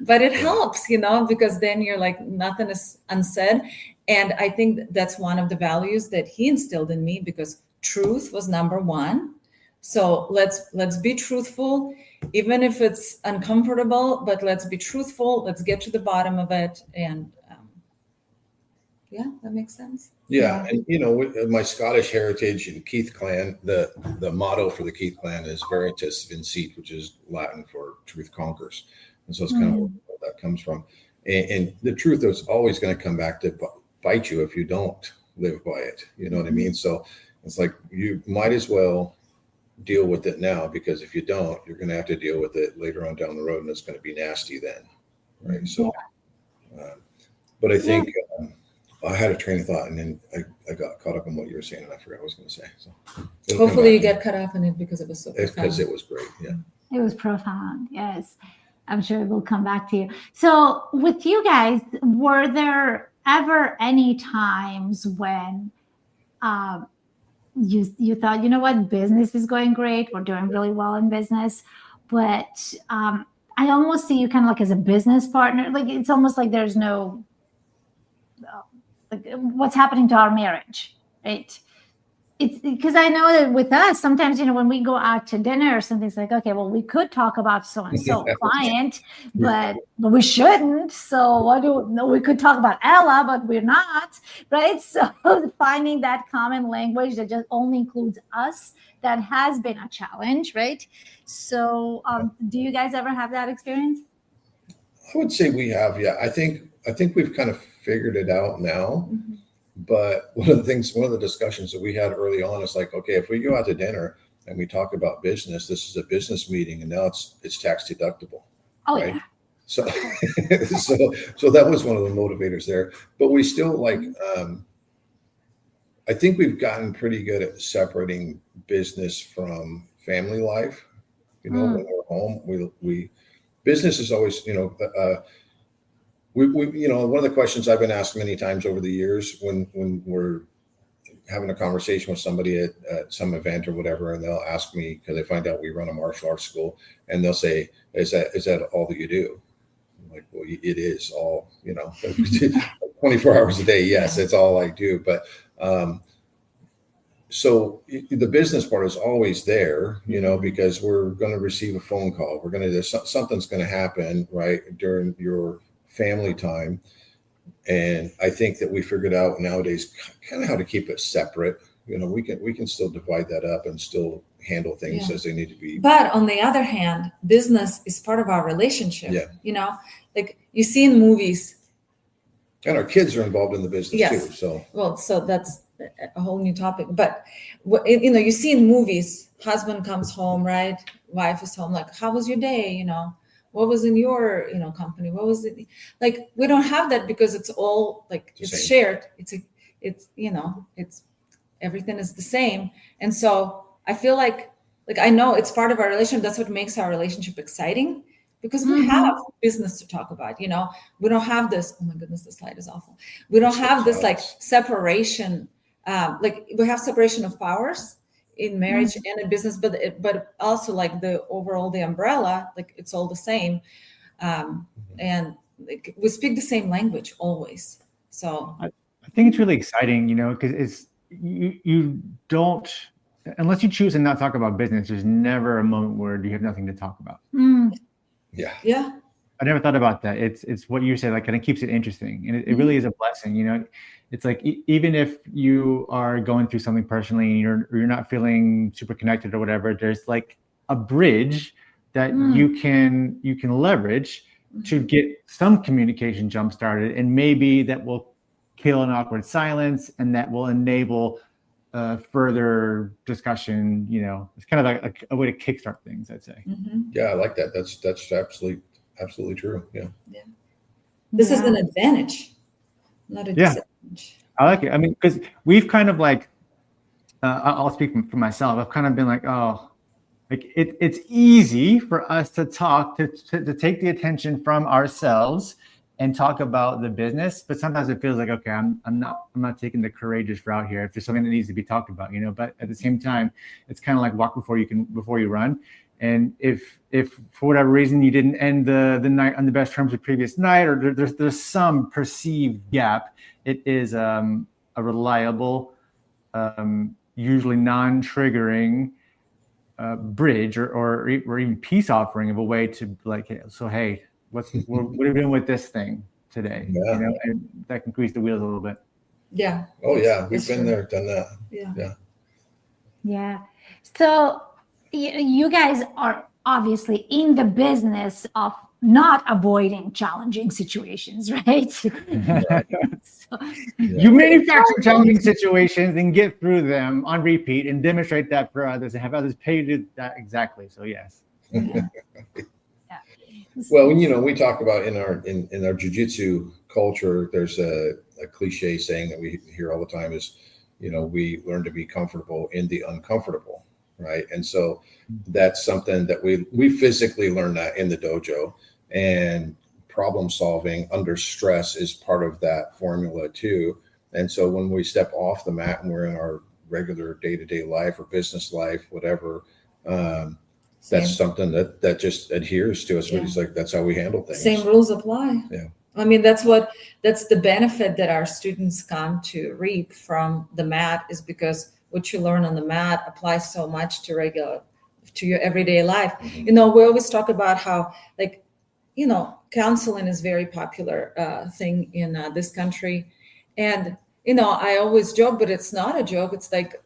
But it helps, because then you're like, nothing is unsaid. And I think that's one of the values that he instilled in me, because truth was number one. So let's be truthful, even if it's uncomfortable, but let's be truthful. Let's get to the bottom of it. And that makes sense. Yeah. And, with my Scottish heritage and Keith clan, the motto for the Keith clan is Veritas Vincit, which is Latin for truth conquers. And so it's kind of where that comes from. And the truth is always going to come back to bite you if you don't live by it. You know what I mean? So it's like, you might as well deal with it now, because if you don't, you're going to have to deal with it later on down the road, and it's going to be nasty then. Right. So, but I think I had a train of thought, and then I got caught up in what you were saying, and I forgot what I was going to say. So hopefully you get cut off on it because it was so profound. Because it was great. Yeah. It was profound. Yes. I'm sure it will come back to you. So with you guys, were there ever any times when you thought, business is going great, we're doing really well in business, but I almost see you kind of like as a business partner. Like, it's almost like there's no, like, what's happening to our marriage, right? It's because I know that with us, sometimes, when we go out to dinner or something, it's like, okay, well, we could talk about so-and-so client, but we shouldn't. So we could talk about Ella, but we're not, right? So finding that common language that just only includes us, that has been a challenge, right? So do you guys ever have that experience? I would say we have, yeah. I think we've kind of figured it out now. Mm-hmm. But one of the discussions that we had early on is like, okay, if we go out to dinner and we talk about business, this is a business meeting, and now it's tax deductible. Oh, right? Yeah. So, so that was one of the motivators there. But we still I think we've gotten pretty good at separating business from family life. When we're home, we business is always, one of the questions I've been asked many times over the years when we're having a conversation with somebody at some event or whatever, and they'll ask me, because they find out we run a martial arts school, and they'll say, is that all that you do? I'm like, well, it is all, 24 hours a day. Yes, it's all I do. But so the business part is always there, because we're going to receive a phone call. We're going to, something's going to happen, right, during your family time. And I think that we figured out nowadays kind of how to keep it separate. We can still divide that up and still handle things as they need to be. But on the other hand, business is part of our relationship. Yeah. Like you see in movies. And our kids are involved in the business too. So That's a whole new topic. But you see in movies, husband comes home, right? Wife is home. Like, how was your day? What was in your company? What was it? Like, we don't have that because it's all like it's shared. It's everything is the same. And so I feel like I know it's part of our relationship. That's what makes our relationship exciting, because we have business to talk about. We don't have this. Oh my goodness, the slide is awful. We don't have this like separation. Like we have separation of powers in marriage and in business, but also like the umbrella, like it's all the same. And like, we speak the same language always. So I think it's really exciting, because it's you don't, unless you choose to not talk about business, there's never a moment where you have nothing to talk about. Yeah. I never thought about that. It's what you said, like, kind of keeps it interesting, and it really is a blessing. It's like even if you are going through something personally and you're not feeling super connected or whatever, there's like a bridge that you can leverage to get some communication jump started, and maybe that will kill an awkward silence, and that will enable further discussion. It's kind of like a way to kickstart things, I'd say. Yeah, I like that. That's absolutely true. Yeah. This is an advantage, not a disadvantage. I like it. I mean, because we've kind of like, I'll speak for myself. I've kind of been like, it's easy for us to talk, to take the attention from ourselves and talk about the business, but sometimes it feels like, okay, I'm not taking the courageous route here if there's something that needs to be talked about, but at the same time, it's kind of like walk before you run. And if for whatever reason you didn't end the night on the best terms of the previous night, or there's some perceived gap, it is a reliable, usually non-triggering bridge or even peace offering of a way to like, hey, what are we doing with this thing today? And that can grease the wheels a little bit. Yeah. Oh yeah, we've been there, done that. Yeah. So you guys are obviously in the business of not avoiding challenging situations, right? You manufacture challenging situations and get through them on repeat and demonstrate that for others and have others pay you to do that exactly. So yes. Well, we talk about in our jiu-jitsu culture, there's a cliche saying that we hear all the time is, we learn to be comfortable in the uncomfortable, right? And so that's something that we physically learn that in the dojo, and problem solving under stress is part of that formula too. And so when we step off the mat and we're in our regular day-to-day life or business life, whatever, that's something that just adheres to us. It's like, that's how we handle things. Same rules apply. Yeah. I mean, that's the benefit that our students come to reap from the mat, is because what you learn on the mat applies so much to your everyday life. We always talk about how, like, counseling is very popular thing in this country. And, I always joke, but it's not a joke. It's like,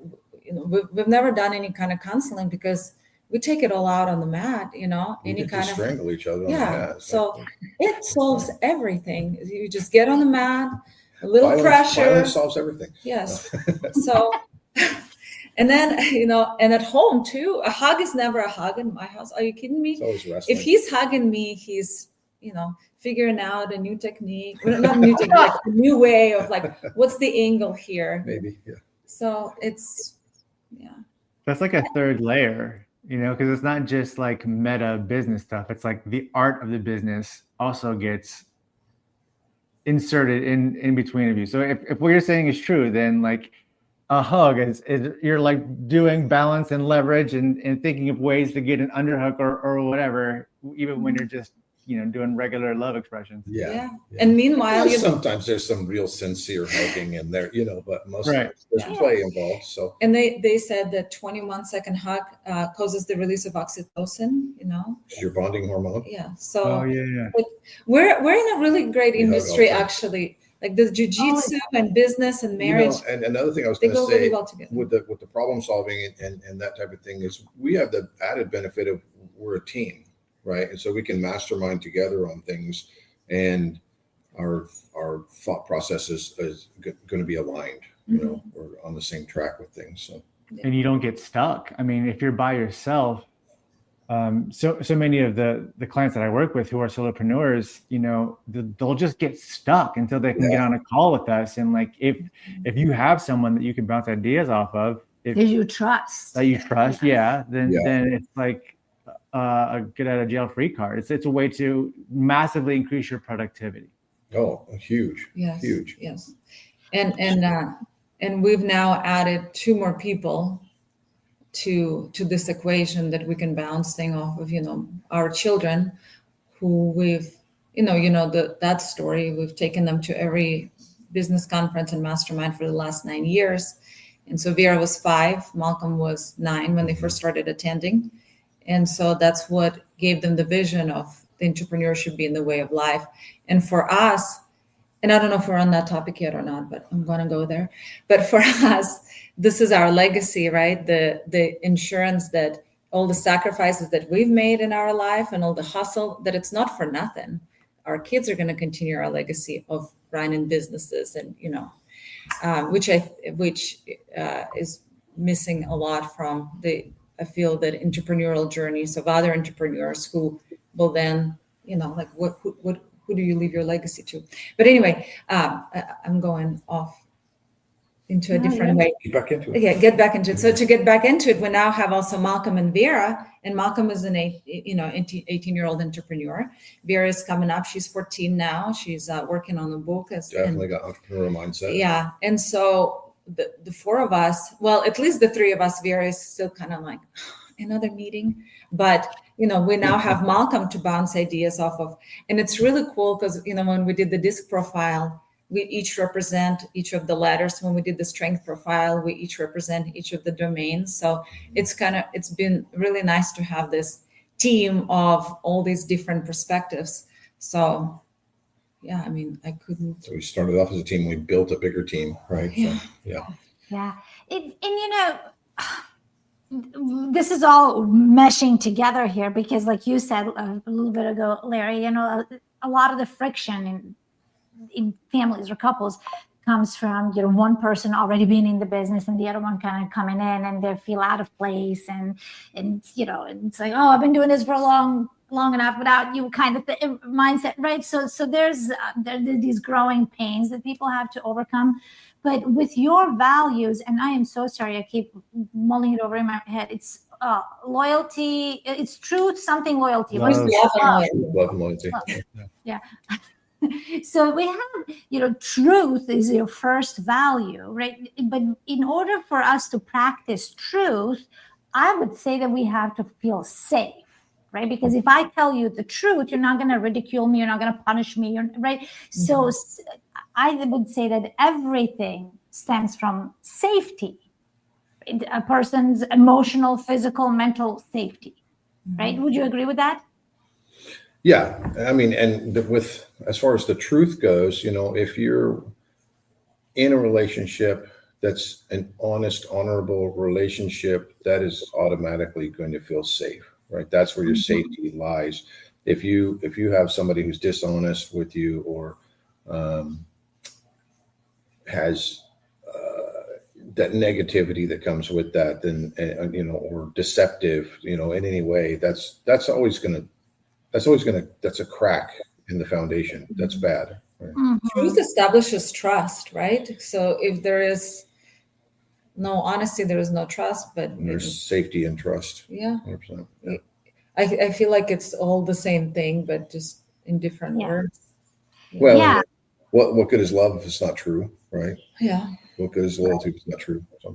we've never done any kind of counseling because we take it all out on the mat, any kind of strangle each other on the mat. So it solves everything. You just get on the mat, a little pressure. Violence solves everything. Yes. So, and then, and at home too, a hug is never a hug in my house. Are you kidding me? It's always wrestling. If he's hugging me, he's, figuring out a new technique, not a new technique, like a new way of like, what's the angle here? Maybe, yeah. So it's, That's like a third layer. Because it's not just like meta business stuff. It's like the art of the business also gets inserted in between of you. So if what you're saying is true, then like a hug is you're like doing balance and leverage and thinking of ways to get an underhook or whatever, even when you're just doing regular love expressions. Yeah. And meanwhile, sometimes there's some real sincere hugging in there, but most Right. times there's play involved. So, and they said that 21-second hug causes the release of oxytocin. It's your bonding hormone. Yeah. So Like, we're in a really great industry, hug all the time. actually. Like the jiu-jitsu and business and marriage. And another thing I was they going to go say really well together. with the problem solving and that type of thing is we have the added benefit of we're a team, right? And so we can mastermind together on things, and our thought process is going to be aligned. We're on the same track with things. So, and you don't get stuck. I mean, if you're by yourself, so many of the clients that I work with who are solopreneurs, they'll just get stuck until they can get on a call with us. And like, if you have someone that you can bounce ideas off of, that you trust, then it's like a get out of jail free card. It's a way to massively increase your productivity. Oh, huge. Yes. Huge. Yes. And we've now added 2 more people to this equation that we can bounce thing off of, our children who we've, that story, we've taken them to every business conference and mastermind for the last 9 years. And so Vera was 5, Malcolm was 9 when they first started attending. And so that's what gave them the vision of the entrepreneurship being the way of life. And for us, and I don't know if we're on that topic yet or not, but I'm going to go there. But for us, this is our legacy, right? The insurance that all the sacrifices that we've made in our life and all the hustle, that it's not for nothing. Our kids are going to continue our legacy of running businesses, and which is missing a lot from I feel that entrepreneurial journeys of other entrepreneurs who will then, who do you leave your legacy to? But anyway, I'm going off into a different way. Get back into it. Yeah, get back into it. So to get back into it, we now have also Malcolm and Vera, and Malcolm is an 18-year-old entrepreneur. Vera is coming up. She's 14 now. She's working on the book. Definitely got entrepreneurial mindset. Yeah, and so the 4 of us, well, at least the 3 of us, Vera is still kind of like another meeting, but we now have Malcolm to bounce ideas off of. And it's really cool because when we did the disc profile, we each represent each of the letters. When we did the strength profile, we each represent each of the domains. So it's been really nice to have this team of all these different perspectives. So yeah, I mean, I couldn't. So we started off as a team. We built a bigger team, right? Yeah. So, yeah. This is all meshing together here because, like you said a little bit ago, Larry, a lot of the friction in families or couples comes from one person already being in the business and the other one kind of coming in and they feel out of place and it's like, oh, I've been doing this for long enough without you kind of mindset, right? So there's these growing pains that people have to overcome. But with your values, and I am so sorry, I keep mulling it over in my head. It's loyalty. It's truth, something loyalty. Love and loyalty. Yeah. So we have, truth is your first value, right? But in order for us to practice truth, I would say that we have to feel safe, right? Because if I tell you the truth, you're not going to ridicule me, you're not going to punish me, right? Mm-hmm. So I would say that everything stems from safety, a person's emotional, physical, mental safety, right? Would you agree with that? Yeah, I mean, and with as far as the truth goes, if you're in a relationship that's an honest, honorable relationship, that is automatically going to feel safe, right? That's where your safety lies. If you have somebody who's dishonest with you or has that negativity that comes with that, then or deceptive, in any way, that's a crack in the foundation. That's bad. Right? Mm-hmm. Truth establishes trust, right? So if there is no honesty, there is no trust, but there's safety and trust. Yeah. 100%. Yeah. I feel like it's all the same thing, but just in different words. Well, yeah. What good is love if it's not true, right? Yeah. What good is loyalty if it's not true? So.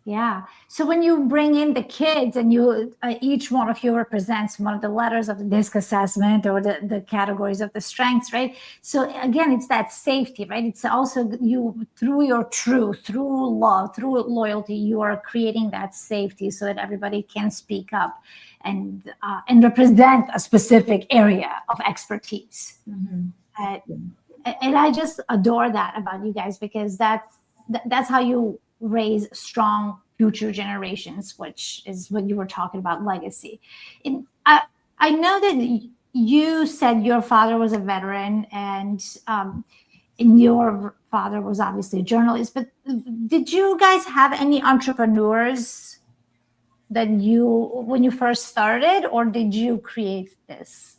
Yeah. So when you bring in the kids and you, each one of you represents one of the letters of the DISC assessment or the categories of the strengths, right? So again, it's that safety, right? It's also you, through your truth, through love, through loyalty, you are creating that safety so that everybody can speak up and represent a specific area of expertise. And I just adore that about you guys, because that's how you raise strong future generations, which is what you were talking about, legacy. And I know that you said your father was a veteran, and your father was obviously a journalist, but did you guys have any entrepreneurs that when you first started, or did you create this?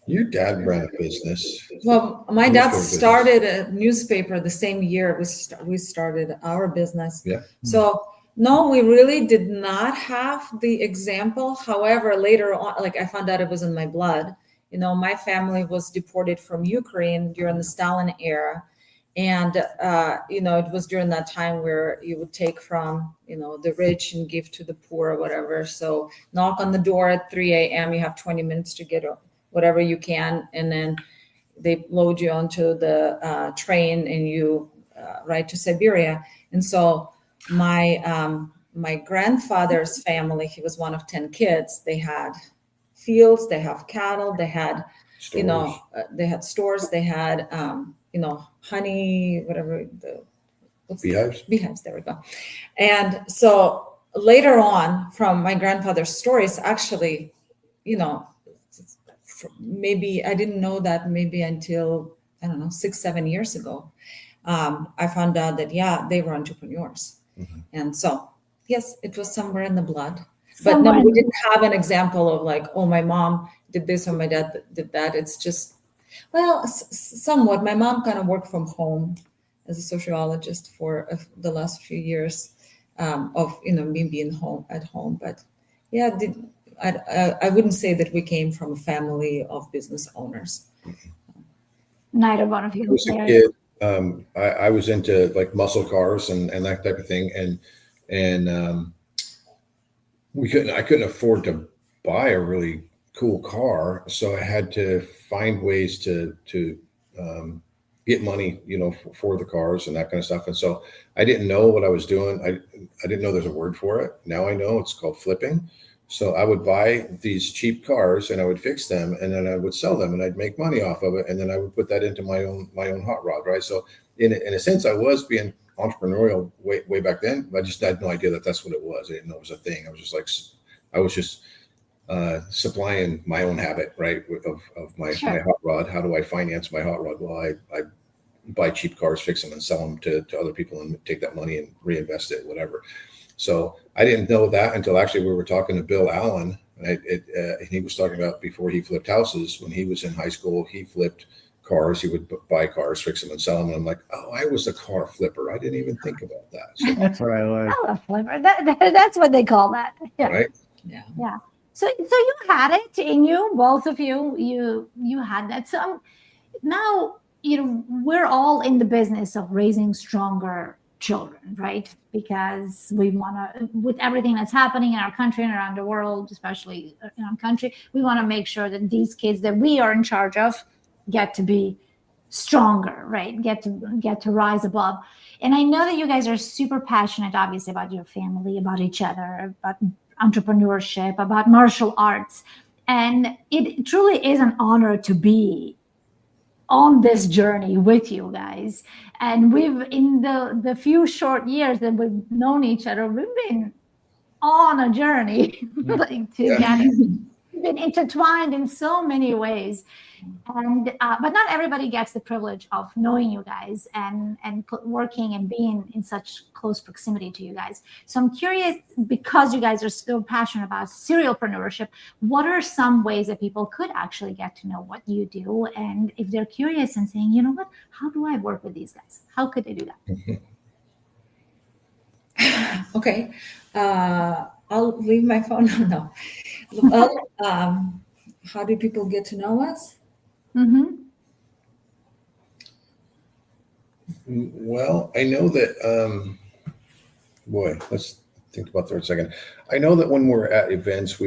Your dad ran a business. Well, my dad started a newspaper the same year we started our business. Yeah. So no, we really did not have the example. However, later on, like I found out it was in my blood. You know, my family was deported from Ukraine during the Stalin era. And, you know, it was during that time where you would take from, you know, the rich and give to the poor or whatever. So knock on the door at 3 a.m., you have 20 minutes to get whatever you can, and then they load you onto the train and you ride to Siberia. And so my grandfather's family, he was one of 10 kids. They had fields, they have cattle, they had stores. You know, they had stores, they had you know, honey, whatever beehives, there we go. And so later on, from my grandfather's stories, actually, you know, maybe I didn't know that maybe until, I don't know, 6-7 years ago. I found out that, yeah, they were entrepreneurs. And so, yes, it was somewhere in the blood. But no, we didn't have an example of like, oh, my mom did this or my dad did that. It's just, well, somewhat. My mom kind of worked from home as a sociologist for the last few years of, you know, me being at home. But yeah, I wouldn't say that we came from a family of business owners. Neither one of you. I was a kid. I was into like muscle cars and that type of thing, and I couldn't afford to buy a really cool car, so I had to find ways to get money, you know, for the cars and that kind of stuff. And so I didn't know what I was doing. I didn't know there's a word for it. Now I know it's called flipping. So I would buy these cheap cars and I would fix them, and then I would sell them and I'd make money off of it. And then I would put that into my own hot rod. Right. So in a sense, I was being entrepreneurial way back then, but I just had no idea that that's what it was. I didn't know it was a thing. I was just like, supplying my own habit, right, of my hot rod. How do I finance my hot rod? Well, I buy cheap cars, fix them, and sell them to other people, and take that money and reinvest it, whatever. So I didn't know that until actually we were talking to Bill Allen, and he was talking about before he flipped houses. When he was in high school, he flipped cars. He would buy cars, fix them, and sell them. And I'm like, oh, I was a car flipper. I didn't even think about that. So, that's what I was. A flipper. That's what they call that. Yeah. Right. Yeah. Yeah. So you had it in you, both of you. You had that. So now, you know, we're all in the business of raising stronger children, right? Because we want to, with everything that's happening in our country and around the world, especially in our country, we want to make sure that these kids that we are in charge of get to be stronger, right? Get to rise above. And I know that you guys are super passionate, obviously, about your family, about each other, about entrepreneurship, about martial arts. And it truly is an honor to be on this journey with you guys. And we've, in the few short years that we've known each other, we've been on a journey like together. We've been intertwined in so many ways. And but not everybody gets the privilege of knowing you guys and working and being in such close proximity to you guys. So I'm curious, because you guys are so passionate about serialpreneurship, what are some ways that people could actually get to know what you do? And if they're curious and saying, you know what, how do I work with these guys? How could they do that? Okay. I'll leave my phone. No. Well, how do people get to know us? Well, I know that Boy, let's think about that for a second. I know that when we're at events,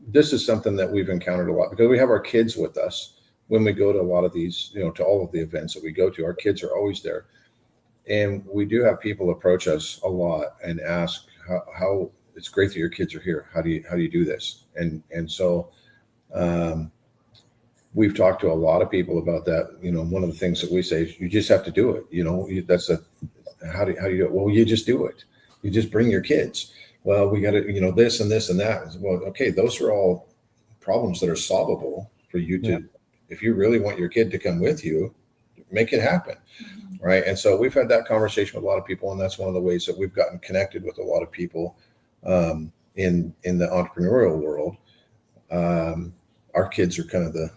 this is something that we've encountered a lot because we have our kids with us when we go to a lot of these, to all of the events that we go to. Our kids are always there. And we do have people approach us a lot and ask how it's great that your kids are here. How do you do this? And so we've talked to a lot of people about that. One of the things that we say is you just have to do it. How do you do it? Well, you just do it. You just bring your kids. Well, we got to, this and this and that. Well, okay, those are all problems that are solvable for you to, if you really want your kid to come with you, make it happen. Right. And so we've had that conversation with a lot of people. And that's one of the ways that we've gotten connected with a lot of people in the entrepreneurial world. Our kids are kind of the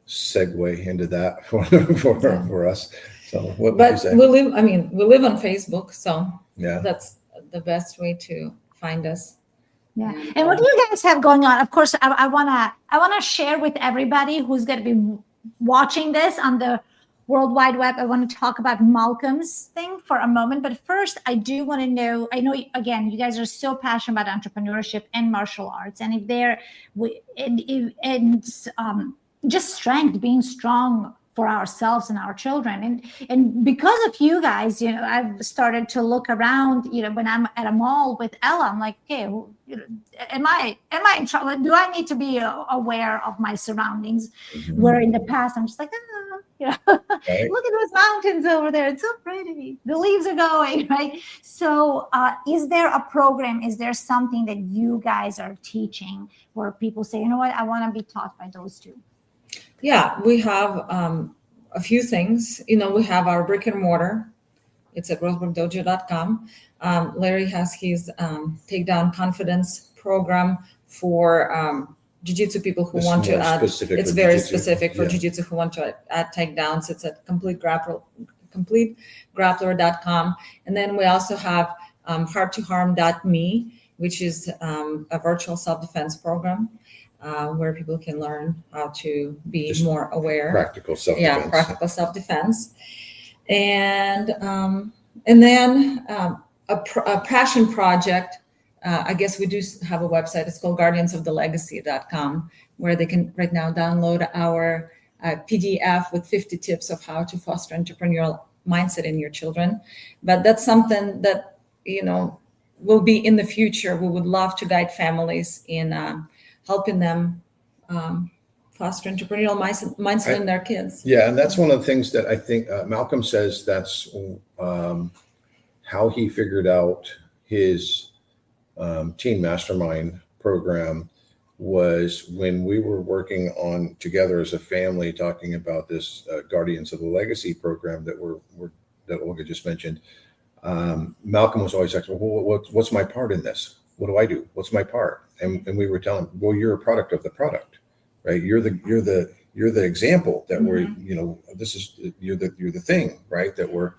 segue into that for us. So what would you say? We live on Facebook. So yeah, that's the best way to find us. Yeah. And what do you guys have going on? Of course, I wanna share with everybody who's going to be watching this on the World Wide Web. I want to talk about Malcolm's thing for a moment, but first I do want to know, I know again, you guys are so passionate about entrepreneurship and martial arts, and just strength, being strong for ourselves and our children. And because of you guys, I've started to look around, when I'm at a mall with Ella, I'm like, okay, am I in trouble? Do I need to be aware of my surroundings? Mm-hmm. Where in the past, I'm just like, right. Look at those mountains over there. It's so pretty. The leaves are going, right? So is there a program, is there something that you guys are teaching where people say, you know what, I want to be taught by those two? Yeah, we have a few things. We have our brick and mortar. It's at rosebrookdojo.com. Larry has his Takedown Confidence program for jiu-jitsu people who want to add. It's very specific for jiu-jitsu who want to add takedowns. It's at completegrappler.com. And then we also have hearttoharm.me, which is a virtual self-defense program. Where people can learn how to be just more aware. Practical self-defense. Yeah, practical self-defense. And then a passion project. I guess we do have a website. It's called guardiansofthelegacy.com, where they can right now download our PDF with 50 tips of how to foster entrepreneurial mindset in your children. But that's something that, will be in the future. We would love to guide families in helping them foster entrepreneurial mindset in their kids. Yeah, and that's one of the things that I think Malcolm says that's how he figured out his teen mastermind program was when we were working on together as a family, talking about this Guardians of the Legacy program that Olga just mentioned. Malcolm was always like, well, what's my part in this? What do I do? What's my part? And we were telling him, well, you're a product of the product, right? You're the example that we're, you're the thing, right? That we're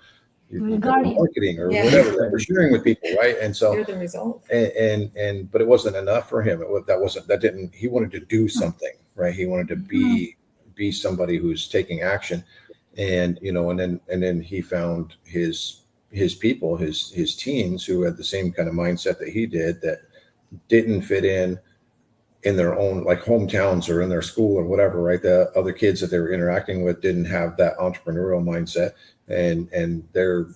marketing or whatever that we're sharing with people, right? And so you're the result. But it wasn't enough for him. He wanted to do something, right? He wanted to be somebody who's taking action, and then he found his people, his teens who had the same kind of mindset that he did, that didn't fit in their own like hometowns or in their school or whatever, right? The other kids that they were interacting with didn't have that entrepreneurial mindset, and their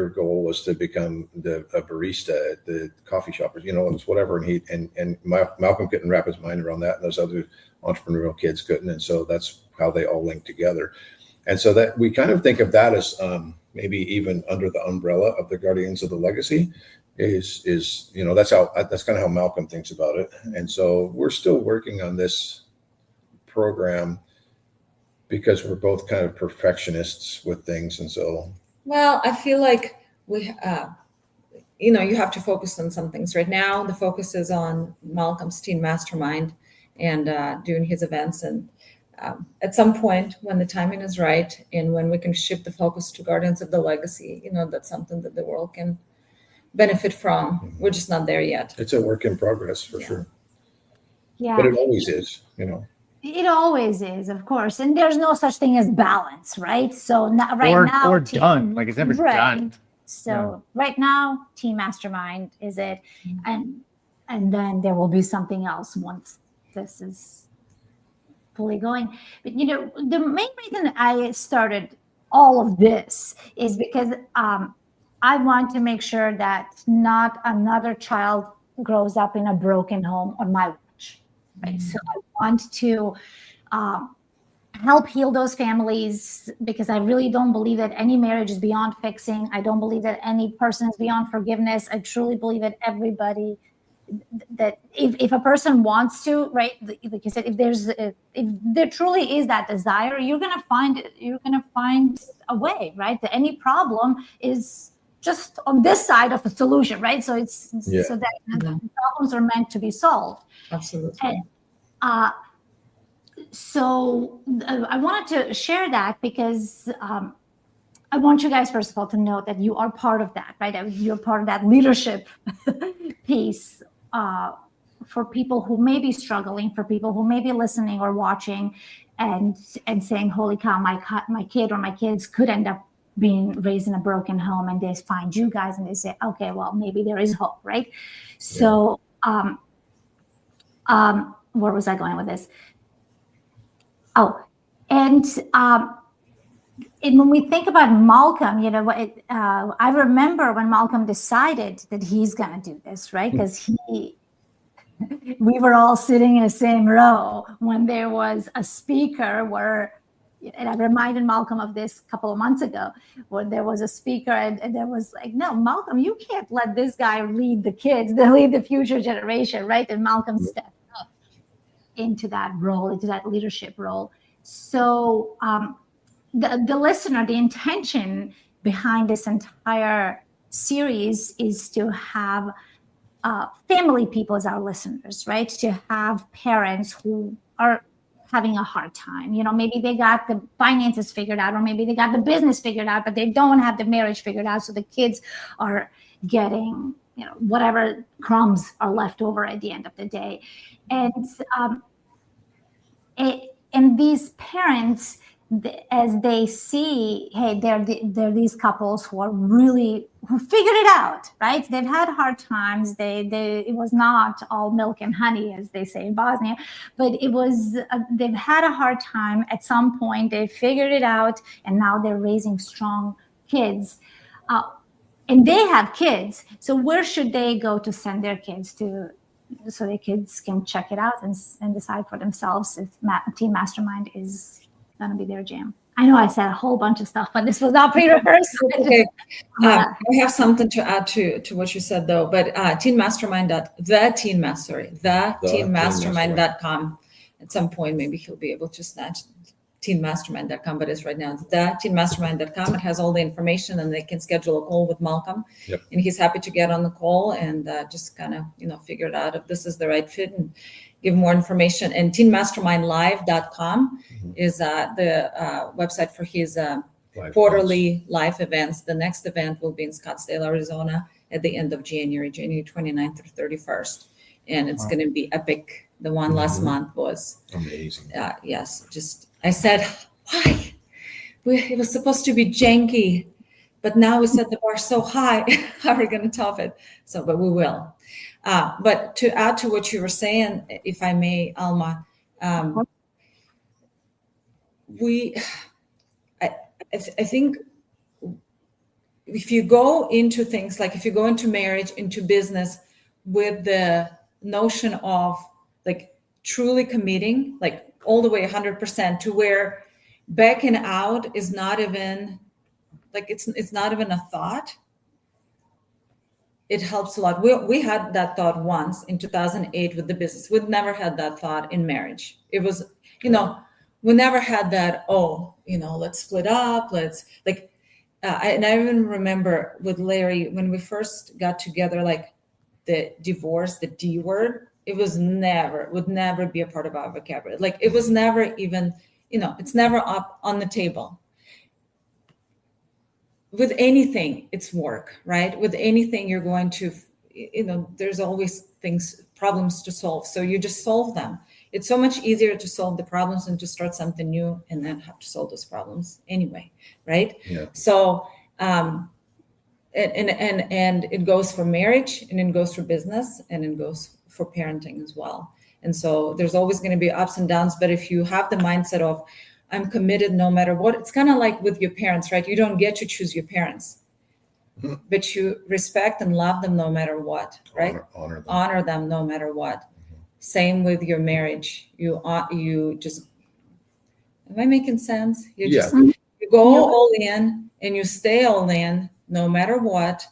goal was to become a barista at the coffee shop, or it's whatever. And Malcolm couldn't wrap his mind around that, and those other entrepreneurial kids couldn't, and so that's how they all linked together. And so that we kind of think of that as maybe even under the umbrella of the Guardians of the Legacy is that's kind of how Malcolm thinks about it. And so we're still working on this program because we're both kind of perfectionists with things. And so, well, I feel like we, you have to focus on some things right now. The focus is on Malcolm's teen mastermind and doing his events. And at some point when the timing is right and when we can shift the focus to Guardians of the Legacy, that's something that the world can benefit from. Mm-hmm. We're just not there yet. It's a work in progress for sure. Yeah. But it always is, It always is, of course. And there's no such thing as balance, right? So not right now. Or done. Like it's never done. So right now, Teen Mastermind is it, and then there will be something else once this is fully going. But the main reason I started all of this is because I want to make sure that not another child grows up in a broken home on my watch. Right. So I want to help heal those families, because I really don't believe that any marriage is beyond fixing. I don't believe that any person is beyond forgiveness. I truly believe that everybody, that if a person wants to, right, like you said, if there truly is that desire, you're gonna find a way, right? That any problem is just on this side of the solution, right? So it's so that problems are meant to be solved. Absolutely. And, so I wanted to share that because I want you guys, first of all, to know that you are part of that, right? You're part of that leadership piece for people who may be struggling, for people who may be listening or watching and saying, holy cow, my kid or my kids could end up being raised in a broken home, and they find you guys and they say, okay, well, maybe there is hope, right? So where was I going with this? Oh, and when we think about Malcolm, I remember when Malcolm decided that he's going to do this, right? Because we were all sitting in the same row when there was a speaker and I reminded Malcolm of this a couple of months ago, when there was a speaker and there was like, no, Malcolm, you can't let this guy lead the kids, lead the future generation, right? And Malcolm stepped up into that role, into that leadership role. So the listener, the intention behind this entire series is to have family people as our listeners, right? To have parents who are having a hard time. Maybe they got the finances figured out, or maybe they got the business figured out, but they don't have the marriage figured out. So the kids are getting, whatever crumbs are left over at the end of the day. And these parents, as they see, hey, they're these couples who figured it out, right? They've had hard times. It was not all milk and honey, as they say in Bosnia, but it was. They've had a hard time. At some point, they figured it out, and now they're raising strong kids, and they have kids. So where should they go to send their kids to? So their kids can check it out and decide for themselves if Teen Mastermind is going to be their jam. I know I said a whole bunch of stuff, but this was not pre-rehearsed. Okay. I have something to add to what you said, though. But teenmastermind.com. At some point, maybe he'll be able to snatch teenmastermind.com, but it's right now teenmastermind.com. It has all the information, and they can schedule a call with Malcolm. Yep. And he's happy to get on the call and just kind of figure it out if this is the right fit and give more information. And teenmastermindlive.com is the website for his quarterly live events. The next event will be in Scottsdale, Arizona at the end of January 29th through 31st. And it's going to be epic. The one last month was amazing. Yes, I said, why? It was supposed to be janky, but now we set the bar so high. How are we going to top it? But we will. But to add to what you were saying, if I may, Alma, I think if you go into things, like if you go into marriage, into business with the notion of like truly committing, like all the way 100%, to where backing out is not even like it's not even a thought, it helps a lot. We had that thought once in 2008 with the business. We'd never had that thought in marriage. It was, we never had that, let's split up, let's and I even remember with Larry, when we first got together, like the divorce, the D word, it would never be a part of our vocabulary. Like it was never even, it's never up on the table. With anything, it's work, right? With anything you're going to, there's always problems to solve. So you just solve them. It's so much easier to solve the problems than to start something new and then have to solve those problems anyway, right? Yeah. So, and it goes for marriage, and it goes for business, and it goes for parenting as well. And so there's always going to be ups and downs, but if you have the mindset of I'm committed no matter what, it's kind of like with your parents, right? You don't get to choose your parents, but you respect and love them no matter what, right? Honor them no matter what. Same with your marriage. You just, am I making sense? You just you go all in and you stay all in no matter what.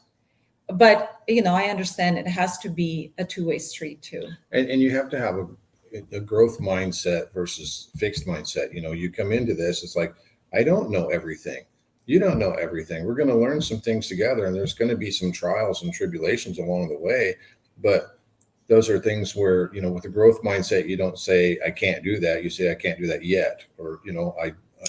But I understand it has to be a two-way street too. And you have to have a growth mindset versus fixed mindset. You come into this, it's like, I don't know everything. You don't know everything. We're going to learn some things together, and there's going to be some trials and tribulations along the way. But those are things where, with a growth mindset, you don't say, I can't do that. You say, I can't do that yet. Or,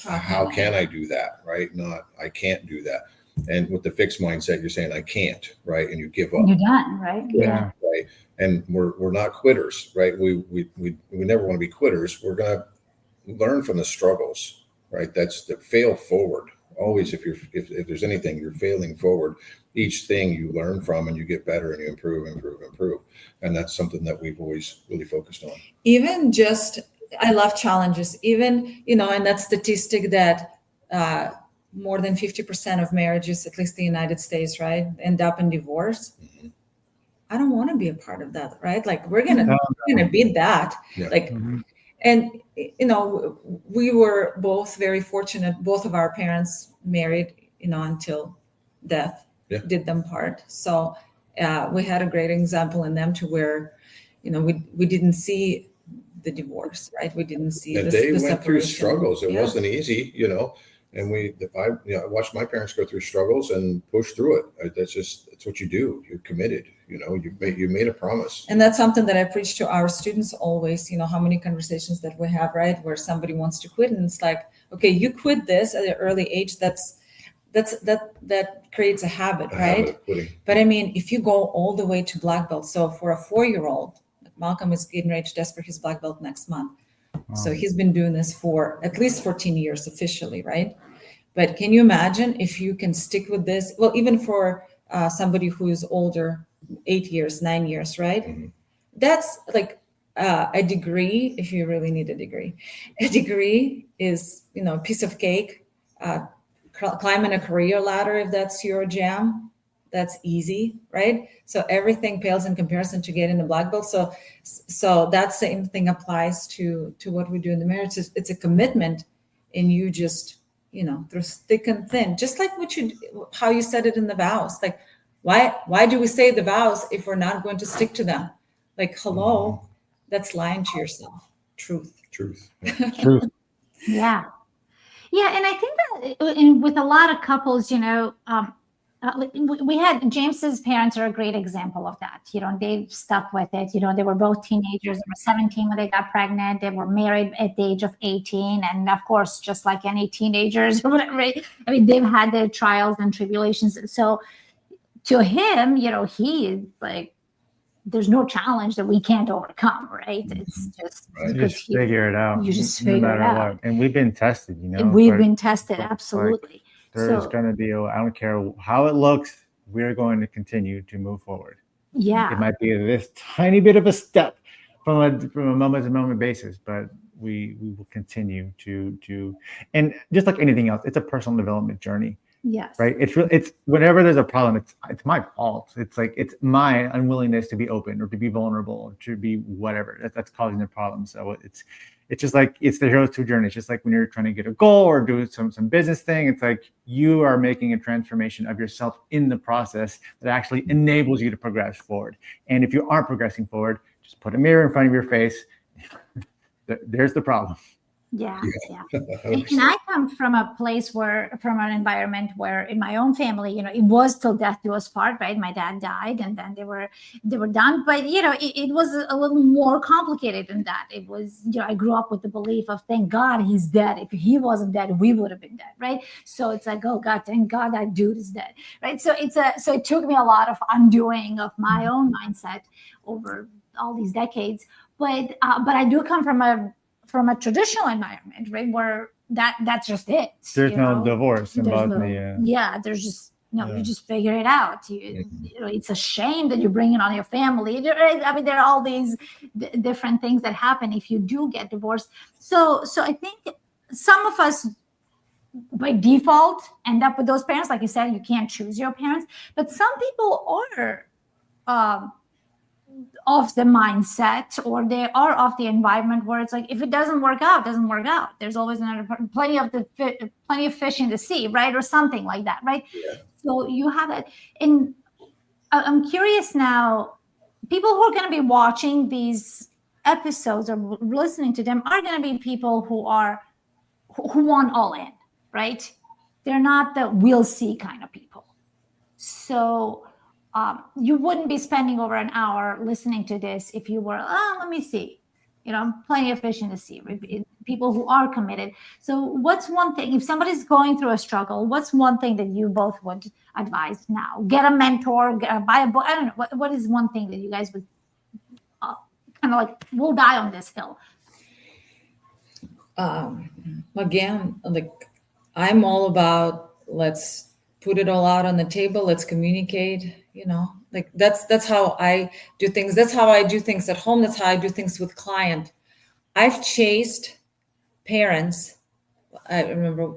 how can I do that? Right? Not, I can't do that. And with the fixed mindset, you're saying, I can't, right? And you give up. You're done, right? Yeah. Right. And we're not quitters, right? We never want to be quitters. We're going to learn from the struggles, right? That's the fail forward. Always, if there's anything, you're failing forward. Each thing you learn from, and you get better, and you improve. And that's something that we've always really focused on. Even just, I love challenges. Even, and that statistic that more than 50% of marriages, at least in the United States, right, end up in divorce. Mm-hmm. I don't want to be a part of that, right? Like we're gonna beat that. Yeah. Like, and we were both very fortunate. Both of our parents married, until death did them part. So we had a great example in them to where, we didn't see the divorce, right? We didn't see and they went through struggles. It wasn't easy, And I watched my parents go through struggles and push through it. That's what you do. You're committed. You made a promise. And that's something that I preach to our students always. How many conversations that we have, right, where somebody wants to quit, and it's like, okay, you quit this at an early age. That creates a habit, right? Habit of quitting. But I mean, if you go all the way to black belt, so for a 4-year-old, Malcolm is getting ready to test for his black belt next month. So he's been doing this for at least 14 years officially, right? But can you imagine if you can stick with this? Well, even for somebody who is older, 8 years, 9 years, right? Mm-hmm. That's like a degree, if you really need a degree. A degree is, a piece of cake. Climbing a career ladder, if that's your jam, that's easy, right? So everything pales in comparison to getting the black belt. So that same thing applies to what we do in the marriage. It's a commitment, and you just, through thick and thin, just like how you said it in the vows. Like, why do we say the vows if we're not going to stick to them? Like, hello, that's lying to yourself. Truth. Yeah. Yeah, and I think that with a lot of couples, we had James's parents are a great example of that. They stuck with it. They were both teenagers. They were 17 when they got pregnant. They were married at the age of 18. And of course, just like any teenagers or whatever, right? I mean, they've had their trials and tribulations. So to him, he is like, there's no challenge that we can't overcome, right? It's just you just figure it out. You just figure it out. What. And we've been tested, We've been tested, absolutely. There's going to be, I don't care how it looks, we're going to continue to move forward. Yeah. It might be this tiny bit of a step from a moment to moment basis, but we will continue to, and just like anything else, it's a personal development journey. Yes. Right. It's whenever there's a problem, it's my fault. It's like, it's my unwillingness to be open or to be vulnerable or to be whatever that's causing the problem. So it's just like, it's the hero's journey. It's just like when you're trying to get a goal or do some business thing, it's like you are making a transformation of yourself in the process that actually enables you to progress forward. And if you aren't progressing forward, just put a mirror in front of your face. There's the problem. Yeah. And I come from an environment where in my own family, it was till death do us part, right? My dad died and then they were done. But, it was a little more complicated than that. It was, I grew up with the belief of, thank God he's dead. If he wasn't dead, we would have been dead, right? So it's like, oh God, thank God that dude is dead, right? So so it took me a lot of undoing of my own mindset over all these decades. But I do come from a traditional environment, right, where that's just it. There's no divorce involved. There's No, you just figure it out. You know, it's a shame that you bring it on your family. I mean, there are all these different things that happen if you do get divorced. So I think some of us by default end up with those parents. Like you said, you can't choose your parents, but some people are of the mindset, or they are of the environment where it's like, if it doesn't work out, it doesn't work out. There's always plenty of fish in the sea, right? Or something like that, right? Yeah. So you have it. And I'm curious now, people who are going to be watching these episodes or listening to them are going to be people who want all in, right? They're not the we'll see kind of people. So you wouldn't be spending over an hour listening to this if you were, let me see, plenty of fish in the sea, people who are committed. So what's one thing, if somebody's going through a struggle, what's one thing that you both would advise now? Get a mentor, buy a book. I don't know. What is one thing that you guys would kind of like, we'll die on this hill? Again, like, I'm all about, let's put it all out on the table. Let's communicate, like that's how I do things. That's how I do things at home. That's how I do things with client. I've chased parents. I remember,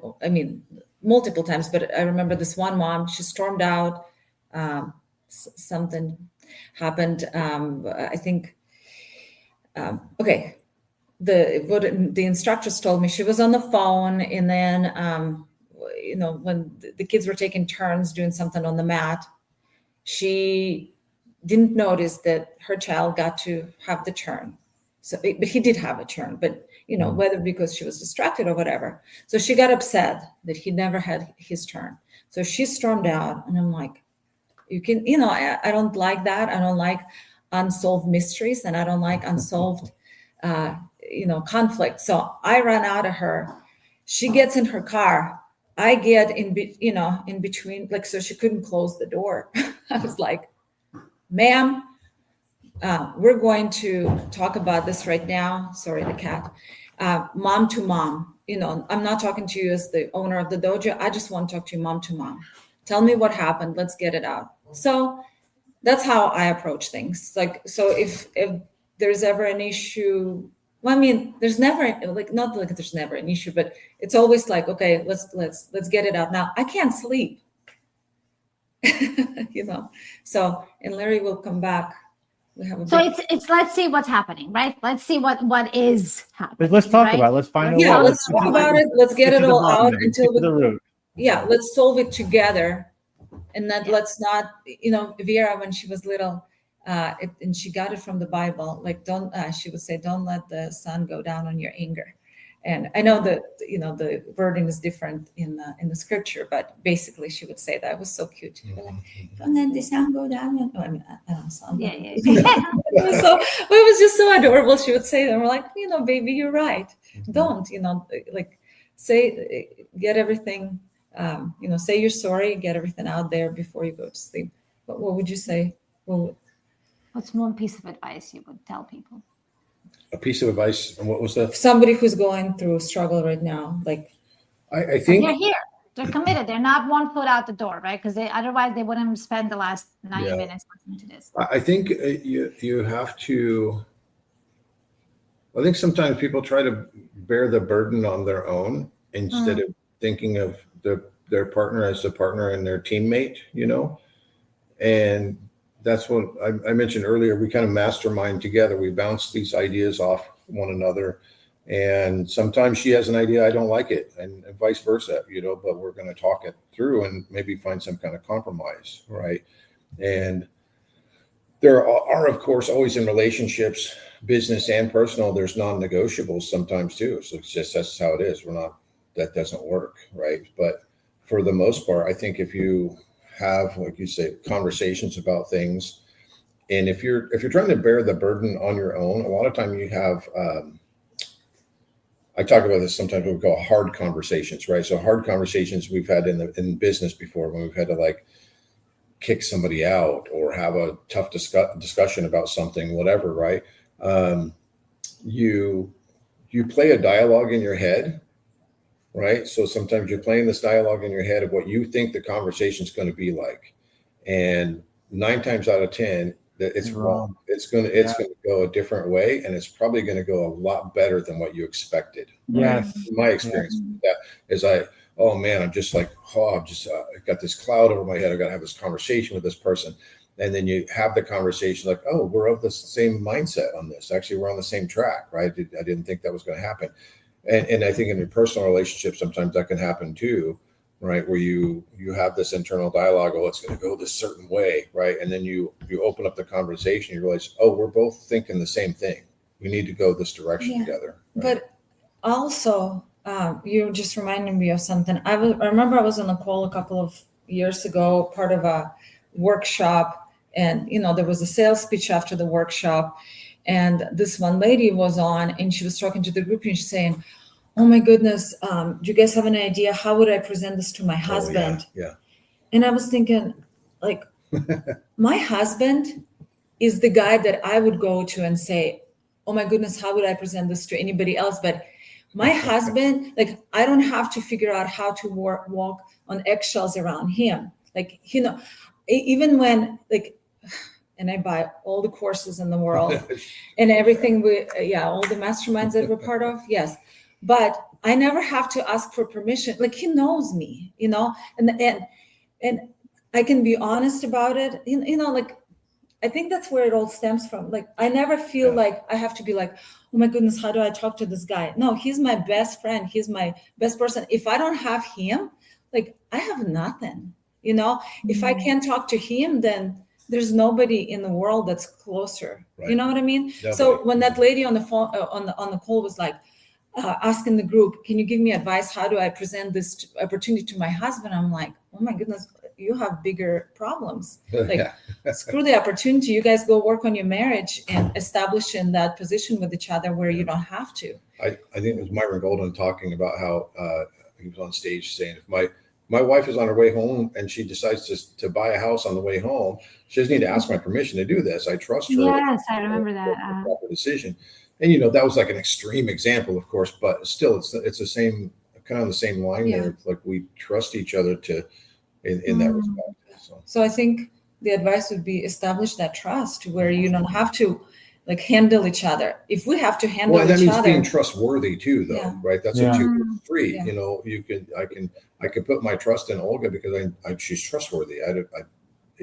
multiple times, but I remember this one mom, she stormed out. Something happened. I think, okay. The instructors told me, she was on the phone, and then when the kids were taking turns doing something on the mat, she didn't notice that her child got to have the turn. So, but he did have a turn, but whether because she was distracted or whatever. So she got upset that he never had his turn. So she stormed out, and I'm like, you can, I don't like that. I don't like unsolved mysteries, and I don't like unsolved conflict. So I ran out of her. She gets in her car. I get in between, like, so she couldn't close the door. I was like, ma'am, we're going to talk about this right now. Sorry, the cat. Mom to mom. I'm not talking to you as the owner of the dojo. I just want to talk to you mom to mom. Tell me what happened. Let's get it out. So that's how I approach things. Like, so if there's ever an issue, there's never, like, not like there's never an issue, but it's always like, okay, let's get it out now. I can't sleep, So, and Larry will come back. We have it's let's see what's happening, right? Let's see what is happening. Let's talk about it. Let's find out. Yeah, let's talk about it. Let's get it all out until the root. Yeah, let's solve it together, and then let's not, Vera, when she was little. And she got it from the Bible. Like, she would say, don't let the sun go down on your anger. And I know that, the wording is different in the scripture, but basically she would say that. It was so cute. She'd be like, don't let the sun go down. I don't know. Yeah. It was just so adorable. She would say that. And we're like, baby, you're right. Don't, say, get everything, say you're sorry, get everything out there before you go to sleep. But what would you say? What's one piece of advice you would tell people? A piece of advice, and what was that? Somebody who's going through a struggle right now, like, I think they're here, they're committed, they're not 1 foot out the door, right? Because otherwise they wouldn't spend the last 90 minutes listening to this. I think you have to. I think sometimes people try to bear the burden on their own instead of thinking of their partner as a partner and their teammate, and that's what I mentioned earlier. We kind of mastermind together. We bounce these ideas off one another. And sometimes she has an idea, I don't like it, and vice versa, but we're going to talk it through and maybe find some kind of compromise, right? And there are, of course, always in relationships, business and personal, there's non-negotiables sometimes too. So it's just, that's how it is. That doesn't work, right? But for the most part, I think if you have, like you say, conversations about things, and if you're trying to bear the burden on your own, a lot of time you have I talk about this sometimes, what we call hard conversations, right? So hard conversations we've had in business before, when we've had to like kick somebody out or have a tough discussion about something, whatever, right? You play a dialogue in your head, right? So sometimes you're playing this dialogue in your head of what you think the conversation is going to be like, and 9 times out of 10, that it's wrong. It's going to go a different way, and it's probably going to go a lot better than what you expected. Right? Yes. My experience with that is oh man, I'm just like, I got this cloud over my head. I got to have this conversation with this person. And then you have the conversation like, oh, we're of the same mindset on this. Actually, we're on the same track, right? I didn't think that was going to happen. And I think in your personal relationship, sometimes that can happen too, right? Where you have this internal dialogue, oh, it's going to go this certain way, right? And then you open up the conversation, you realize, oh, we're both thinking the same thing. We need to go this direction together. Right? But also, you just reminded me of something. I remember I was on a call a couple of years ago, part of a workshop, and there was a sales pitch after the workshop, and this one lady was on, and she was talking to the group, and she's saying, "Oh my goodness, do you guys have an idea? How would I present this to my husband?" Yeah. And I was thinking, like, my husband is the guy that I would go to and say, "Oh my goodness, how would I present this to anybody else?" But my husband, like, I don't have to figure out how to walk on eggshells around him. Like, even when, like, and I buy all the courses in the world and everything, all the masterminds that we're part of. Yes. But I never have to ask for permission. Like, he knows me, and I can be honest about it. Like, I think that's where it all stems from. Like, I never feel like I have to be like, oh my goodness, how do I talk to this guy? No, he's my best friend. He's my best person. If I don't have him, like, I have nothing, If I can't talk to him, then there's nobody in the world that's closer. Right. You know what I mean? Nobody. So when that lady on the phone, on the call was like, asking the group, can you give me advice? How do I present this opportunity to my husband? I'm like, oh my goodness, you have bigger problems. Like, screw the opportunity. You guys go work on your marriage and establish in that position with each other where you don't have to. I think it was Myron Golden talking about how he was on stage saying, if my wife is on her way home and she decides to buy a house on the way home, she doesn't need to ask my permission to do this. I trust her. Yes, I remember that. Proper decision. And, that was like an extreme example, of course, but still it's the same, kind of the same line there. Like, we trust each other in that respect. So I think the advice would be establish that trust where you don't have to, like, handle each other. If we have to handle each other. Well, that means being trustworthy too, though, right? That's a 2-3. Yeah. I can put my trust in Olga because she's trustworthy.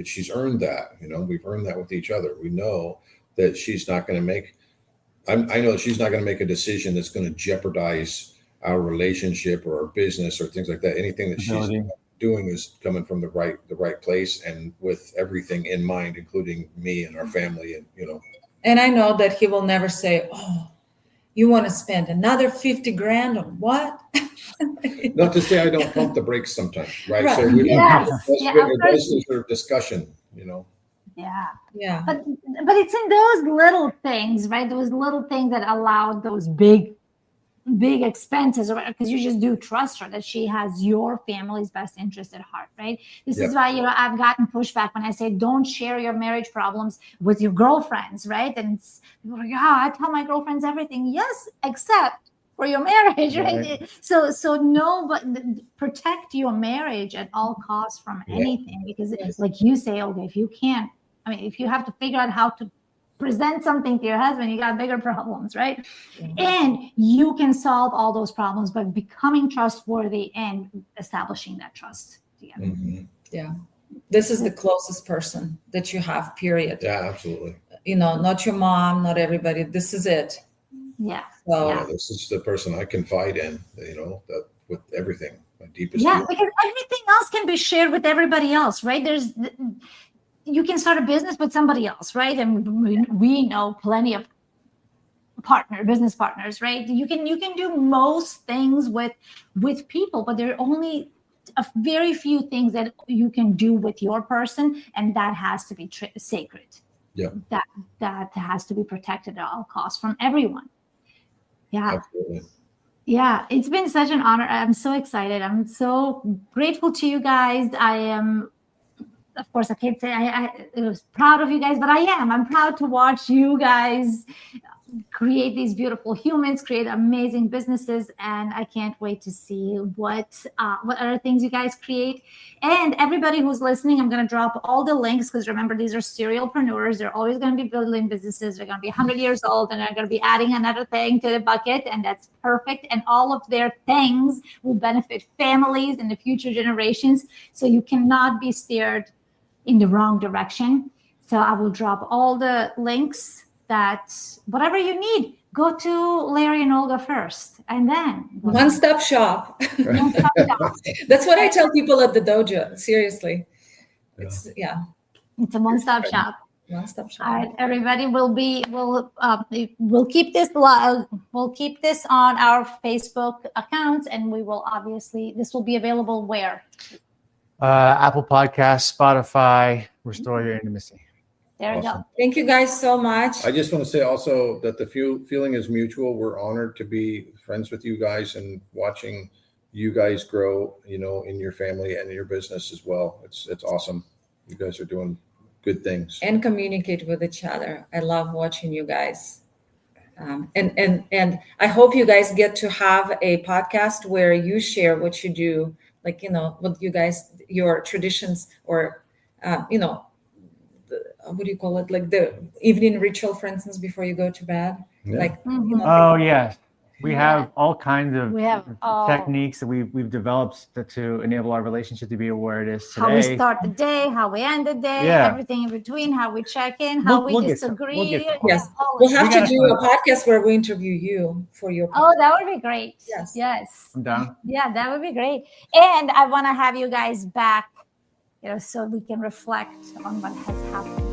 She's earned that. We've earned that with each other. We know that she's not going to make. I know that she's not going to make a decision that's going to jeopardize our relationship or our business or things like that. Anything that she's doing is coming from the right place and with everything in mind, including me and our family, and And I know that he will never say, "Oh, you want to spend another $50,000 on what?" Not to say I don't pump the brakes sometimes, right? Right. So this is a discussion, Yeah. But it's in those little things, right? Those little things that allow those big expenses, because you just do trust her that she has your family's best interest at heart, right? This is why, I've gotten pushback when I say don't share your marriage problems with your girlfriends, right? And it's like, I tell my girlfriends everything. Yes, except for your marriage, right? So no, but protect your marriage at all costs from anything, because like you say, okay, if you can't, if you have to figure out how to present something to your husband, you got bigger problems, right? And you can solve all those problems by becoming trustworthy and establishing that trust together. Yeah. This is the closest person that you have, period. Yeah, absolutely. Not your mom, not everybody. This is it. Yeah. So this is the person I confide in, that with everything, my deepest. Yeah, because everything else can be shared with everybody else, right? You can start a business with somebody else, right? And we know plenty of business partners, right? You can do most things with people, but there are only a very few things that you can do with your person, and that has to be sacred. Yeah. That has to be protected at all costs from everyone. Yeah. Absolutely. Yeah, it's been such an honor. I'm so excited. I'm so grateful to you guys. I am, of course, I can't say I was proud of you guys, but I am. I'm proud to watch you guys create these beautiful humans, create amazing businesses, and I can't wait to see what other things you guys create. And everybody who's listening, I'm going to drop all the links, because remember, these are serialpreneurs. They're always going to be building businesses. They're going to be 100 years old, and they're going to be adding another thing to the bucket, and that's perfect. And all of their things will benefit families and the future generations. So you cannot be steered in the wrong direction. So I will drop all the links, that whatever you need, go to Larry and Olga first, and then one-stop shop. one-stop shop. That's what I tell people at the dojo. Seriously, it's It's a one-stop shop. One-stop shop. All right, everybody, we'll keep this we'll keep this on our Facebook accounts, and we will obviously, this will be available where? Apple Podcasts, Spotify, Restore Your Intimacy. There we Awesome. go. Thank you guys so much. I just want to say also that the feeling is mutual. We're honored to be friends with you guys and watching you guys grow, in your family and in your business as well. It's awesome. You guys are doing good things. And communicate with each other. I love watching you guys. And I hope you guys get to have a podcast where you share what you do, like, what you guys, your traditions, or, what do you call it? Like the evening ritual, for instance, before you go to bed. Yeah. Like, Oh, yes. We have all kinds of We have techniques that we've developed to enable our relationship to be where it is today. how we start the day, how we end the day, everything in between, how we check in, how we disagree. yes, all we'll of have that. to do a podcast where we interview you for your podcast. Oh, that would be great. Yes. I'm down. Yeah, that would be great. And I want to have you guys back, so we can reflect on what has happened.